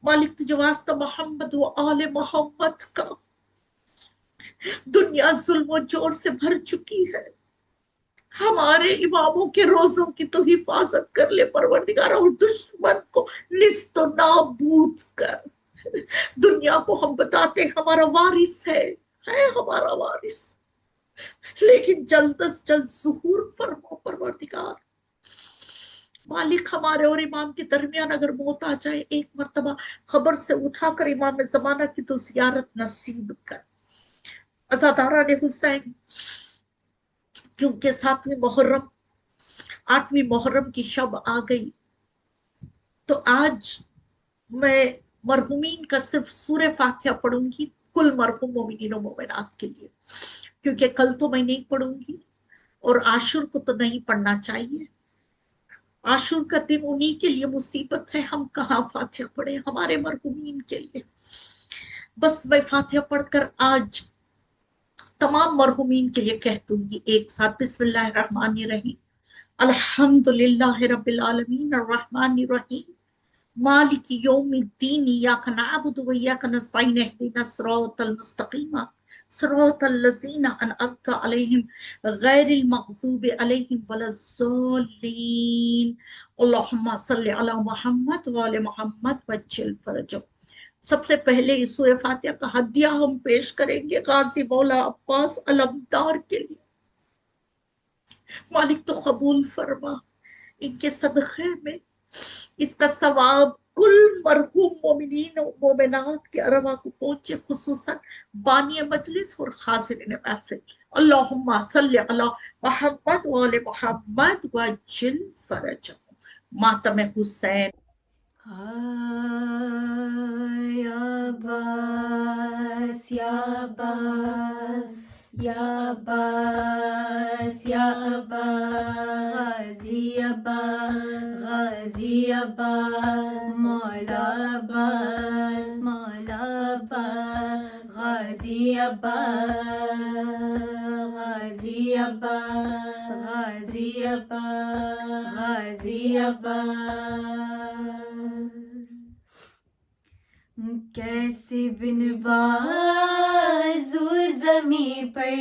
مالک تجھے واسطہ محمد و آل محمد کا، دنیا ظلم و جور سے بھر چکی ہے، ہمارے اماموں کے روزوں کی تو حفاظت کر لے پروردگار، اور دشمن کو نیست و نابود کر. دنیا کو ہم بتاتے ہمارا وارث ہے ہمارا وارث، لیکن جلد از جلد ظہور فرما پروردگار. مالک ہمارے اور امام کے درمیان اگر موت آ جائے، ایک مرتبہ خبر سے اٹھا کر امام زمانہ کی تو زیارت نصیب کر. عزاداران حسین، کیونکہ 8ویں محرم کی شب آ گئی، تو آج میں مرحومین کا صرف سورہ فاتحہ پڑھوں گی، کل مرحوم مومنین و مومنات کے لیے، کیونکہ کل تو میں نہیں پڑھوں گی اور عاشور کو تو نہیں پڑھنا چاہیے. عاشور کا دن انہی کے لیے مصیبت ہے، ہم کہاں فاتحہ پڑھیں ہمارے مرحومین کے لیے. بس میں فاتحہ پڑھ کر آج تمام مرحومین کے لیے کہہ دوں گی ایک ساتھ. بسم اللہ الرحمن الرحیم. الحمد للہ رب العالمین الرحمن الرحیم مالک یوم الدین ایاک نعبد و ایاک نستعین اہدنا الصراط المستقیم صراط الذین انعمت علیہم غیر المغضوب علیہم ولا الضالین. اللہم صلی علی محمد وآل محمد وعجل فرجہ. سب سے پہلے اس سورہ فاتحہ کا ہدیہ ہم پیش کریں گے غازی مولا عباس علمدار کے لیے. مالک تو قبول فرما، ان کے صدقے میں اس کا ثواب کل مرحوم مومنین و مومنات کے ارواح کو پہنچے، خصوصاً بانی مجلس اور حاضرین محفل. اللہم صلی علی محمد وآل محمد وعجل فرجہ. ماتم حسین. یا عباس یا عباس یا عباس یا عباس غازی عباس غازی عباس مولا عباس مولا عباس غازی عباس غازی عباس غازی عباس غازی عباس. کیسے بن بازو زمیں پر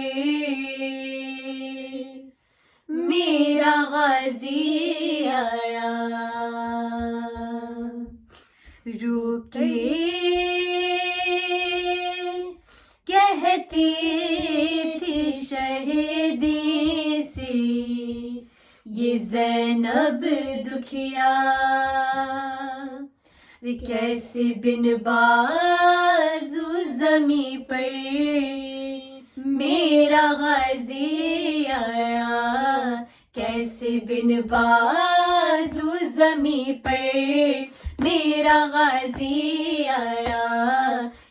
میرا غازی آیا، روکے کہتی تھی شہیدی سے یہ زینب دکھیا. کیسے بن بازو زمیں پر میرا غازی آیا، کیسے بن بازو زمیں پر میرا غازی آیا،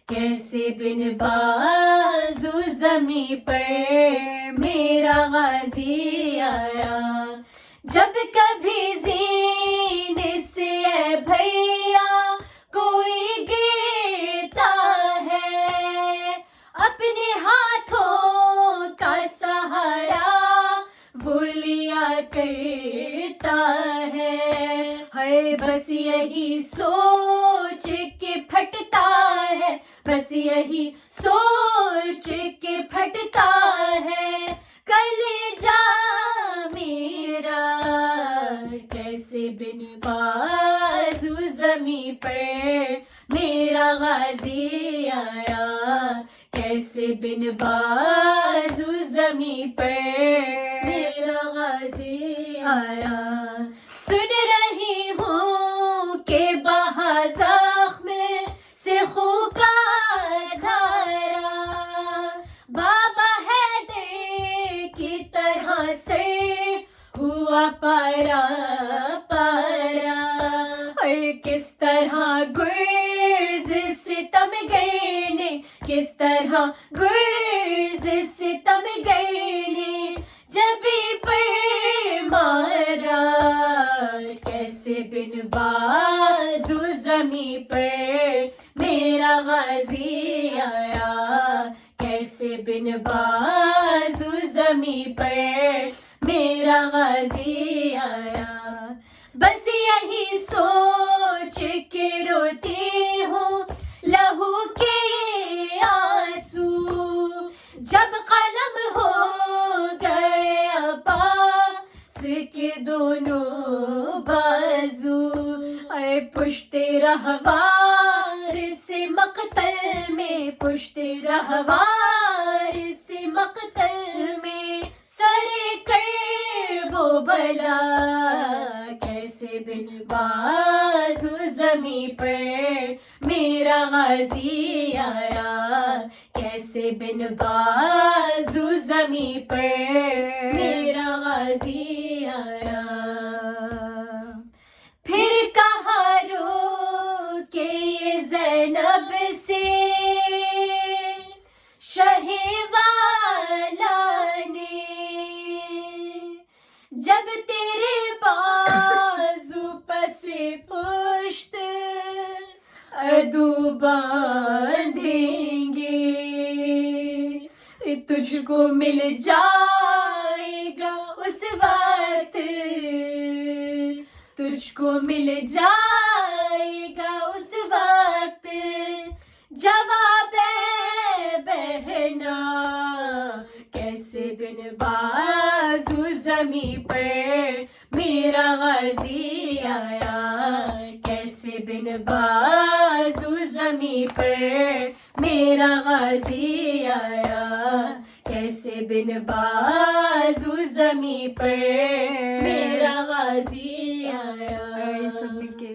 کیسے بن بازو زمیں پر میرا غازی آیا. جب کبھی زین سے اے بھیا کوئی گرتا ہے، اپنے ہاتھوں کا سہارا وہ لیا کرتا ہے. بس یہی سوچ کے پھٹتا ہے، بس یہی سوچ کے پھٹتا ہے کلیجہ میرا. کیسے بن بازو زمیں پر میرا غازی آیا، کیسے کیسے بن بازو زمیں پر میرا غازی آیا. سن رہی ہوں کہ بہا زخم سے خون کا دھارا، بابا حیدر کی طرح سے ہوا پارا پارا. اور کس طرح گرز ستم گر نے، کس طرح گرز ستم گر نے جبھی پر مارا. کیسے بن بازو زمیں پر میرا غازی آیا، کیسے بن بازو زمیں پر میرا غازی آیا. بس یہی سوچ کے روتی ہوں لہو کے آنسو، جب قلم ہو گیا پاس کے دونوں بازو. اے پشت رہوار سے مقتل میں، پشت رہوار سے مقتل میں سر کرب و بلا. کیسے بن بازو زمیں پر میرا غازی آیا، کیسے بن بازو زمیں پر میرا غازی آیا. پھر کہا رو کہ یہ زینب سے شہ والا نے، جب تیرے بازو پس پشت عدو باندھیں گے، تجھ کو مل جائے گا اس وقت، تجھ کو مل جائے گا اس وقت جواب بہنا. کیسے بن بازو زمیں پر میرا غازی آیا، کیسے بن بازو زمیں پر میرا غازی آیا، کیسے بن بازو زمیں پر میرا غازی آیا. سب مل کے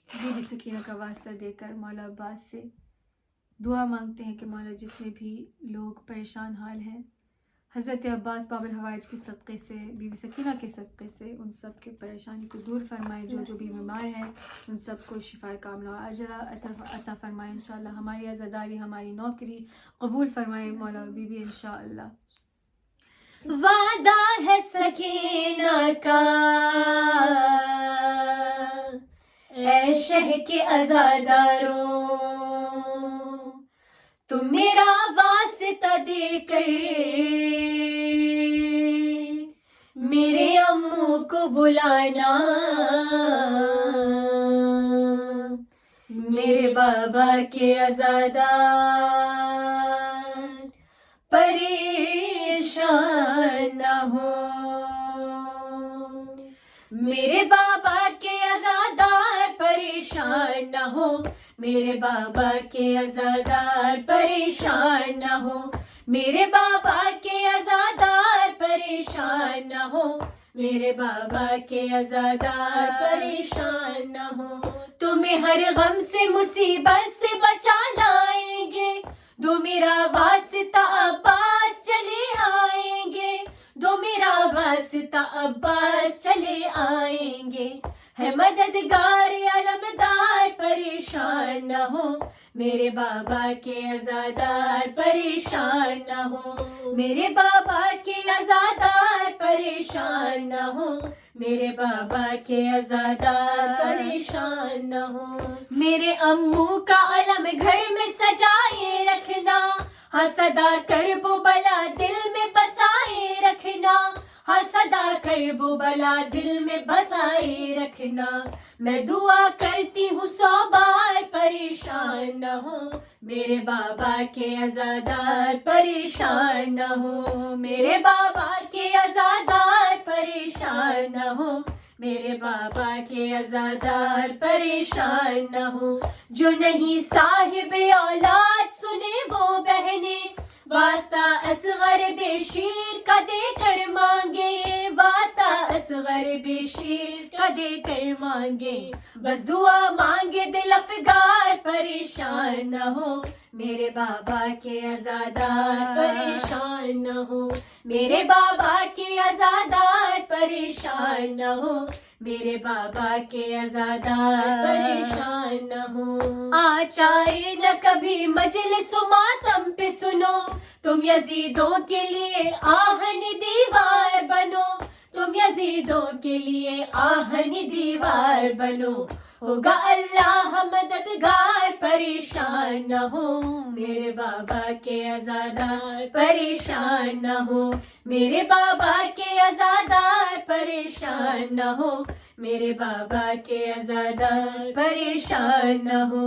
بی بی سکینہ کا واسطہ دے کر مولا عباس سے دعا مانگتے ہیں کہ مولا جتنے بھی لوگ پریشان حال ہیں حضرت عباس باب الحوائج کے صدقے سے، بی بی سکینہ کے صدقے سے ان سب کے پریشانی کو دور فرمائے. جو جو بھی بیمار ہیں ان سب کو شفاء کاملہ و عاجلہ عطا فرمائے انشاءاللہ. ہماری عزاداری، ہماری نوکری قبول فرمائے مولا بی بی انشاءاللہ. وعدہ ہے سکینہ کا اے شہ کے عزاداروں، تم میرا واسطہ دے کر میرے امو کو بلانا، میرے بابا کے عزادار پریشان نہ ہو، میرے بابا کے عزادار پریشان نہ ہو، میرے بابا کے عزادار پریشان نہ ہو، میرے بابا کے عزادار پریشان نہ ہو، میرے بابا کے عزادار پریشان نہ ہو. تمہیں ہر غم سے مصیبت سے بچا لائیں گے، دو میرا واسطہ عباس چلے آئیں گے، دو میرا واسطہ عباس چلے آئیں گے. ہے مددگار علمدار پریشان نہ ہو، میرے بابا کے عزادار پریشان نہ ہو، میرے بابا کے عزادار پریشان نہ ہو، میرے بابا کے عزادار پریشان نہ ہو. میرے امو کا علم گھر میں سجائے رکھنا، ہاں صدا کرب و بلا دل میں بسائے رکھنا، ہاں صدا کرب و بلا دل میں بسائے رکھنا. میں دعا کرتی ہوں 100 بار پریشان نہ ہو، میرے بابا کے عزادار پریشان نہ ہو، میرے بابا کے عزادار پریشان نہ ہو، میرے بابا کے عزادار پریشان نہ ہو. جو نہیں صاحب اولاد سنے وہ بہنیں، واسطہ اصغر بے شیر کا دے کر مانگے، واسطہ اصغر بے شیر کا دے کر مانگے، بس دعا مانگے دل افگار پریشان نہ ہو، میرے بابا کے عزادار پریشان نہ ہو، میرے بابا کے عزادار پریشان نہ ہو، میرے بابا کے عزادار پریشان نہ ہو۔ آچائے نہ کبھی مجلس و ماتم پہ سنو، تم یزیدوں کے لیے آہن دیوار بنو، تم یزیدوں کے لیے آہن دیوار بنو، ہوگا اللہ مددگار پریشان نہ ہو، میرے بابا کے عزادار پریشان نہ ہو، میرے بابا کے عزادار پریشان نہ ہو، میرے بابا کے عزادار پریشان نہ ہو،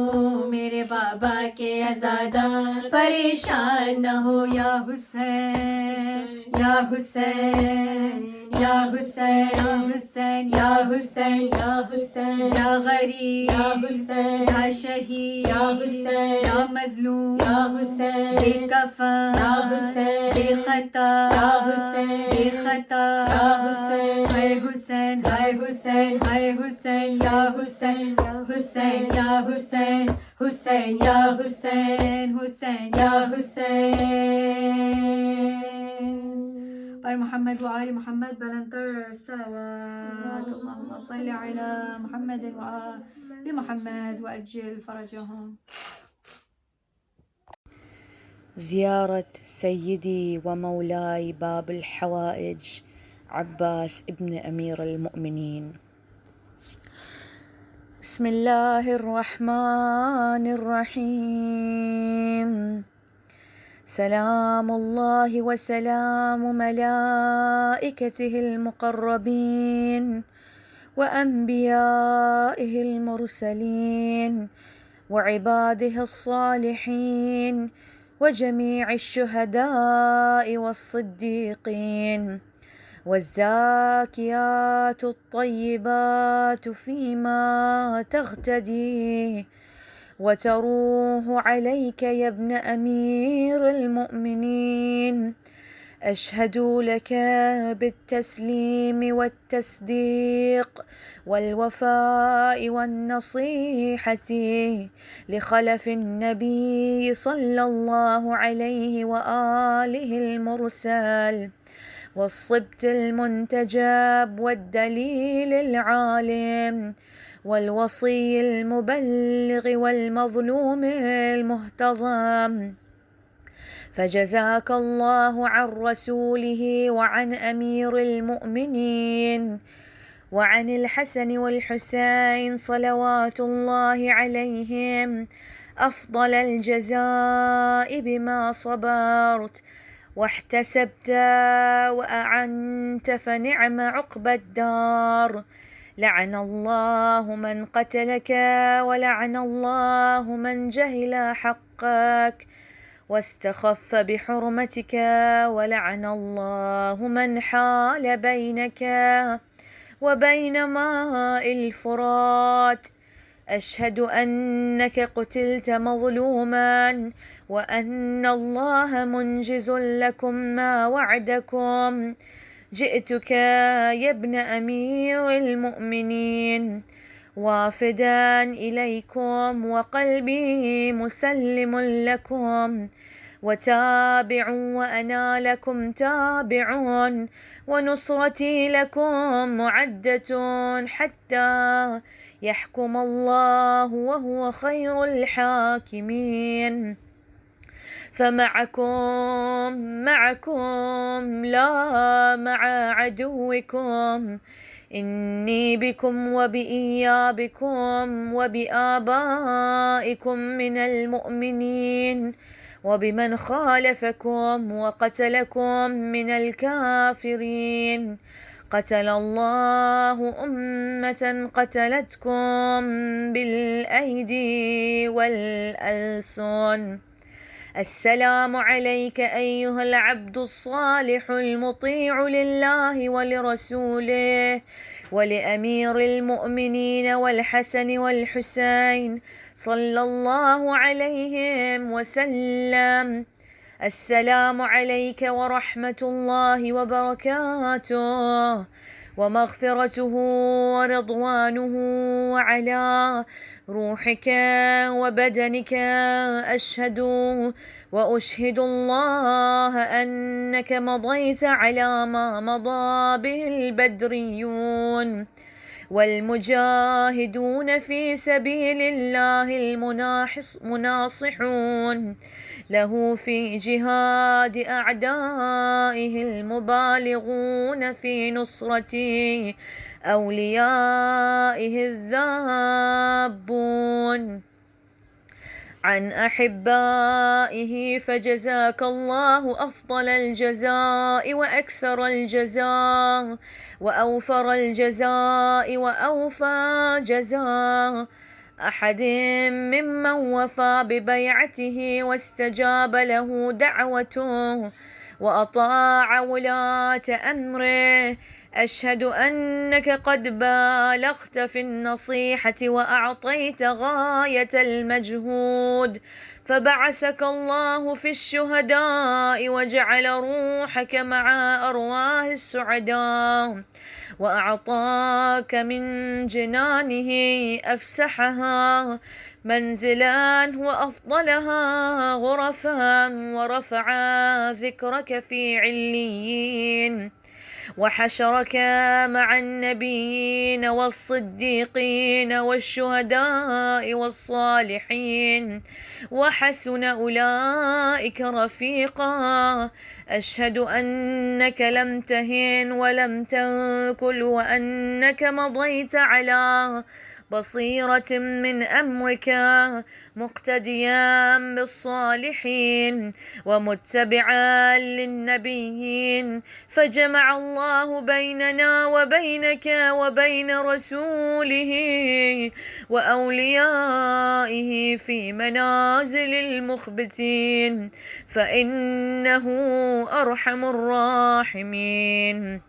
میرے بابا کے عزادار پریشان نہ ہو۔ یا حسین یا حسین یا حسین یا حسین یا حسین یا حسین یا غریب یا حسین یا شہید یا حسین یا مظلوم یا حسین بے کفن یا حسین بے خطا یا حسین بے خطا یا حسین ہائے حسین ہائے حسین ہائے حسین یا حسین یا حسین یا حسین حسین یا حسین حسین یا حسین۔ پر محمد وآل محمد بلندر صلوات، اللهم صل على محمد وآل محمد وأجل فرجهم۔ زيارة سيدي ومولاي باب الحوائج عباس ابن أمير المؤمنين. بسم الله الرحمن الرحيم. سلام الله وسلام ملائكته المقربين وأنبيائه المرسلين وعباده الصالحين وجميع الشهداء والصديقين والزاكيات الطيبات فيما تغتدي وتروح عليك يا ابن أمير المؤمنين. أشهد لك بالتسليم والتصديق والوفاء والنصيحة لخلف النبي صلى الله عليه وآله المرسل والصبت المنتجب والدليل العالم والوصي المبلغ والمظلوم المهتضم. فجزاك الله عن رسوله وعن أمير المؤمنين وعن الحسن والحسين صلوات الله عليهم أفضل الجزاء بما صبرت واحتسبت وأعنت، فنعم عقبى الدار. لعن الله من قتلك ولعن الله من جهل حقك واستخف بحرمتك، ولعن الله من حال بينك وبين ماء الفرات. أشهد أنك قتلت مظلوما وأن الله منجز لكم ما وعدكم. جئتك يا ابن أمير المؤمنين وافدا إليكم وقلبي مسلم لكم، وتابع وأنا لكم تابع، ونصرتي لكم معدة حتى يحكم الله وهو خير الحاكمين. فمعكم لا مع عدوكم. إني بكم وبإيابكم وبآبائكم من المؤمنين وبمن خالفكم وقتلكم من الكافرين. قتل الله أمة قتلتكم بالأيدي والألسن. السلام عليك أيها العبد الصالح المطيع لله ولرسوله ولأمير المؤمنين والحسن والحسين صلى الله عليهم وسلم. السلام عليك ورحمة الله وبركاته ومغفرته ورضوانه وعلى روحك وبدنك. أشهد وأشهد الله أنك مضيت على ما مضى به البدريون والمجاهدون في سبيل الله المناصحون له في جهاد أعدائه المبالغون في نصرة أوليائه الذابون عن أحبائه. فجزاك الله أفضل الجزاء وأكثر الجزاء وأوفر الجزاء وأوفى جزاء أحد ممن وفى ببيعته واستجاب له دعوته وأطاع ولاة أمره. أشهد أنك قد بالغت في النصيحة وأعطيت غاية المجهود، فبعثك الله في الشهداء وجعل روحك مع أرواح السعداء، وأعطاك من جنانه أفسحها منزلا وأفضلها غرفا، ورفع ذكرك في عليين، وحشرك مع النبيين والصديقين والشهداء والصالحين، وحسن أولئك رفيقا. أشهد أنك لم تهن ولم تنكل، وأنك مضيت على بصيرة من أمرك، مقتديا بالصالحين ومتبعا للنبيين، فجمع الله بيننا وبينك وبين رسوله وأوليائه في منازل المخبتين، فإنه أرحم الراحمين.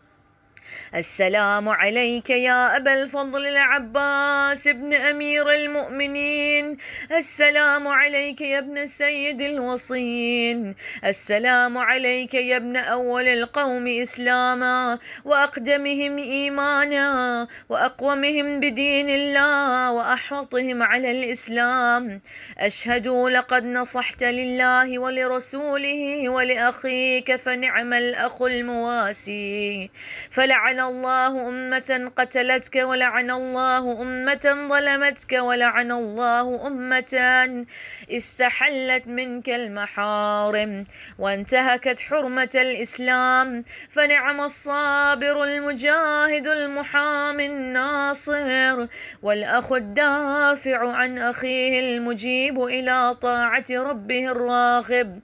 السلام عليك يا أبا الفضل العباس ابن أمير المؤمنين. السلام عليك يا ابن سيد الوصيين. السلام عليك يا ابن أول القوم إسلاما وأقدمهم إيمانا وأقومهم بدين الله وأحوطهم على الإسلام. أشهد لقد نصحت لله ولرسوله ولأخيك، فنعم الأخ المواسي. فلعن الله أمة قتلتك، ولعن الله أمة ظلمتك، ولعن الله أمة استحلت منك المحارم وانتهكت حرمة الإسلام. فنعم الصابر المجاهد المحامي الناصر، والأخ الدافع عن أخيه المجيب إلى طاعة ربه الراغب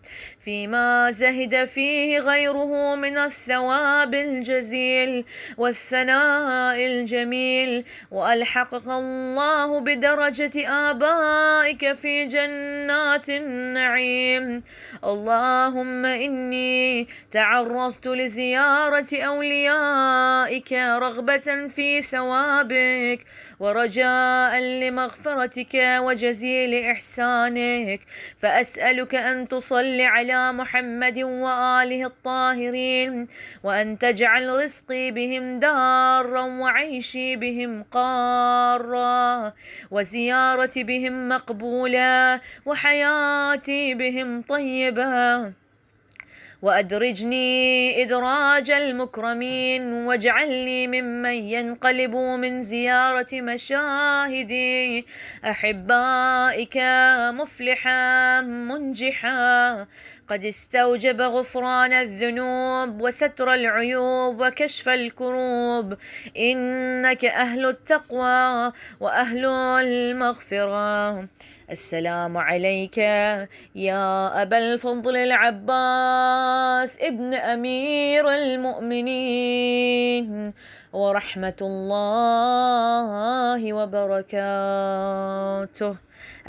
فيما زهد فيه غيره من الثواب الجزيل والثناء الجميل. وألحقك الله بدرجة آبائك في جنات النعيم. اللهم إني تعرضت لزيارة أوليائك رغبة في ثوابك ورجاء لمغفرتك وجزيل إحسانك، فأسألك أن تصلي على محمد وآله الطاهرين، وأن تجعل رزقي بهم دارا وعيشي بهم قارا، وزيارتي بهم مقبولة، وحياتي بهم طيبة، وأدرجني إدراج المكرمين، واجعلني ممن ينقلب من زيارة مشاهد أحبائك مفلحا منجحا، قد استوجب غفران الذنوب وستر العيوب وكشف الكروب، إنك أهل التقوى وأهل المغفرة. السلام عليك يا أبا الفضل العباس ابن أمير المؤمنين، ورحمة الله وبركاته.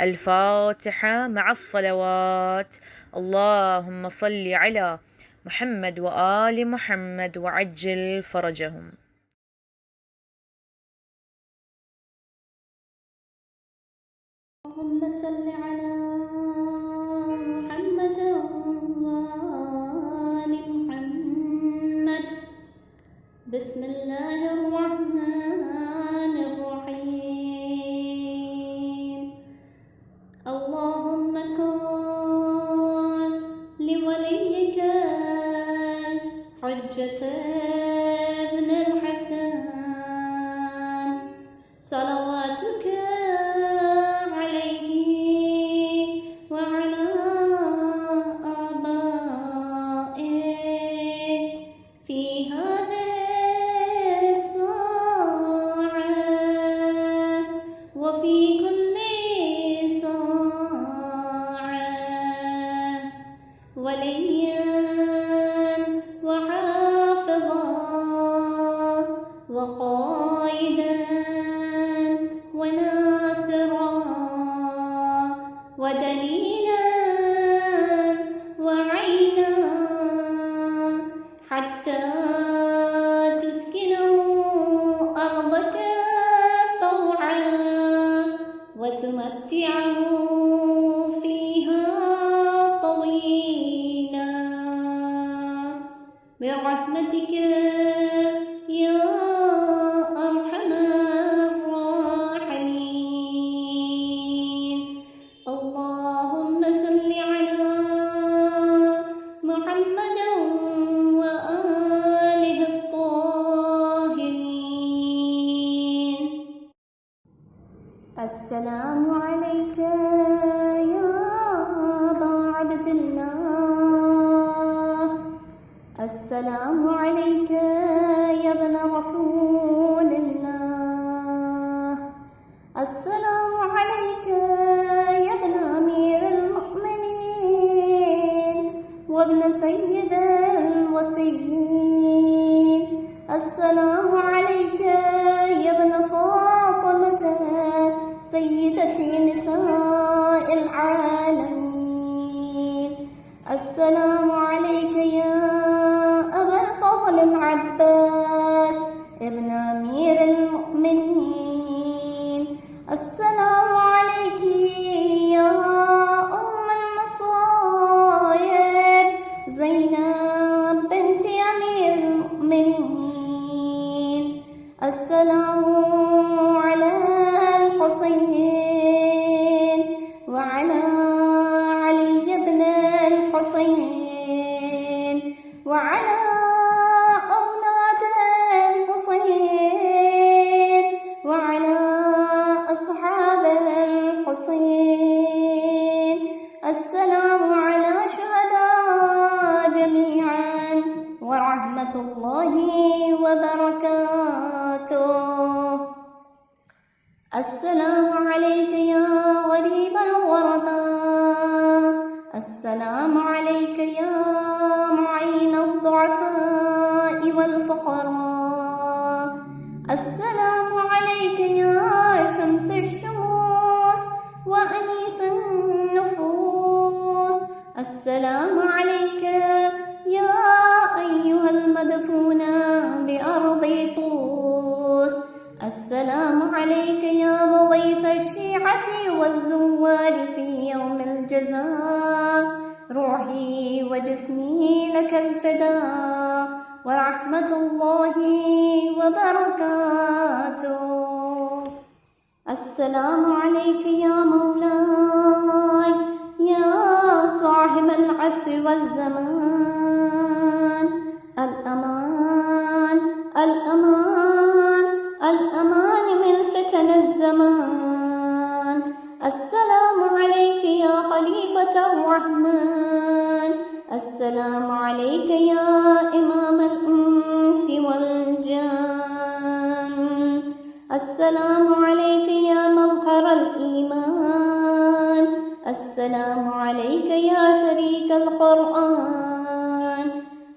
الفاتحة مع الصلوات. اللهم صل على محمد وآل محمد وعجل فرجهم. اللهم صل على محمد بسم الله الرحمن الرحيم اللهم كن لوليك الحجة ابن الحسن صلواتك عليه وعلى آبائه في هذه الساعة وفي كل ساعة وليا وحافظا وقائدا وناصرا ودليلا وعينا حتى تسكنه أرضك طوعا وتمتعه فيها طويلا برحمتك يا أرحم الراحمين اللهم صل على محمد وآله الطاهرين السلام عليك يا أبا عبد الله السلام عليك يا ابن رسول الله السلام عليك يا ابن أمير المؤمنين وابن سيد الوصيين السلام عليك يا ابن فاطمة سيدة نساء العالمين السلام عليك يا أبا الفضل العباس ابن أمير المؤمنين السلام عليك يا أم المصائب زينب بنت أمير المؤمنين السلام على الحسين وعلى علي بن الحسين وعلى أولاد الحسين وعلى أصحاب الحسين السلام على شهداء جميعا ورحمة الله وبركاته السلام عليك يا غريب الغرباء السلام عليك يا معين الضعفاء والفقراء السلام عليك يا شمس الشموس وأنيس النفوس السلام عليك يا أيها المدفون بأرض طوس السلام عليك يا مضيف الشيعة والزوار في يوم الجزاء روحي وجسمي لك الفداء ورحمة الله وبركاته السلام عليك يا مولاي يا صاحب العصر والزمان الأمان الأمان الأمان من فتن الزمان السلام عليك يا خليفة الرحمن السلام عليك يا إمام الإنس والجان السلام عليك يا مظهر الإيمان السلام عليك يا شريك القرآن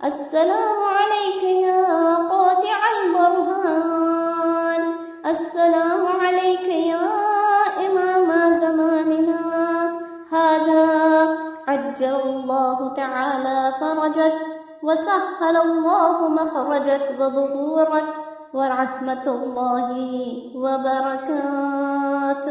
السلام عليك يا قاطع البرهان السلام عليك يا إمام زماننا هذا عجل الله تعالى فرجك وسهل الله مخرجك وظهورك ورحمة الله وبركاته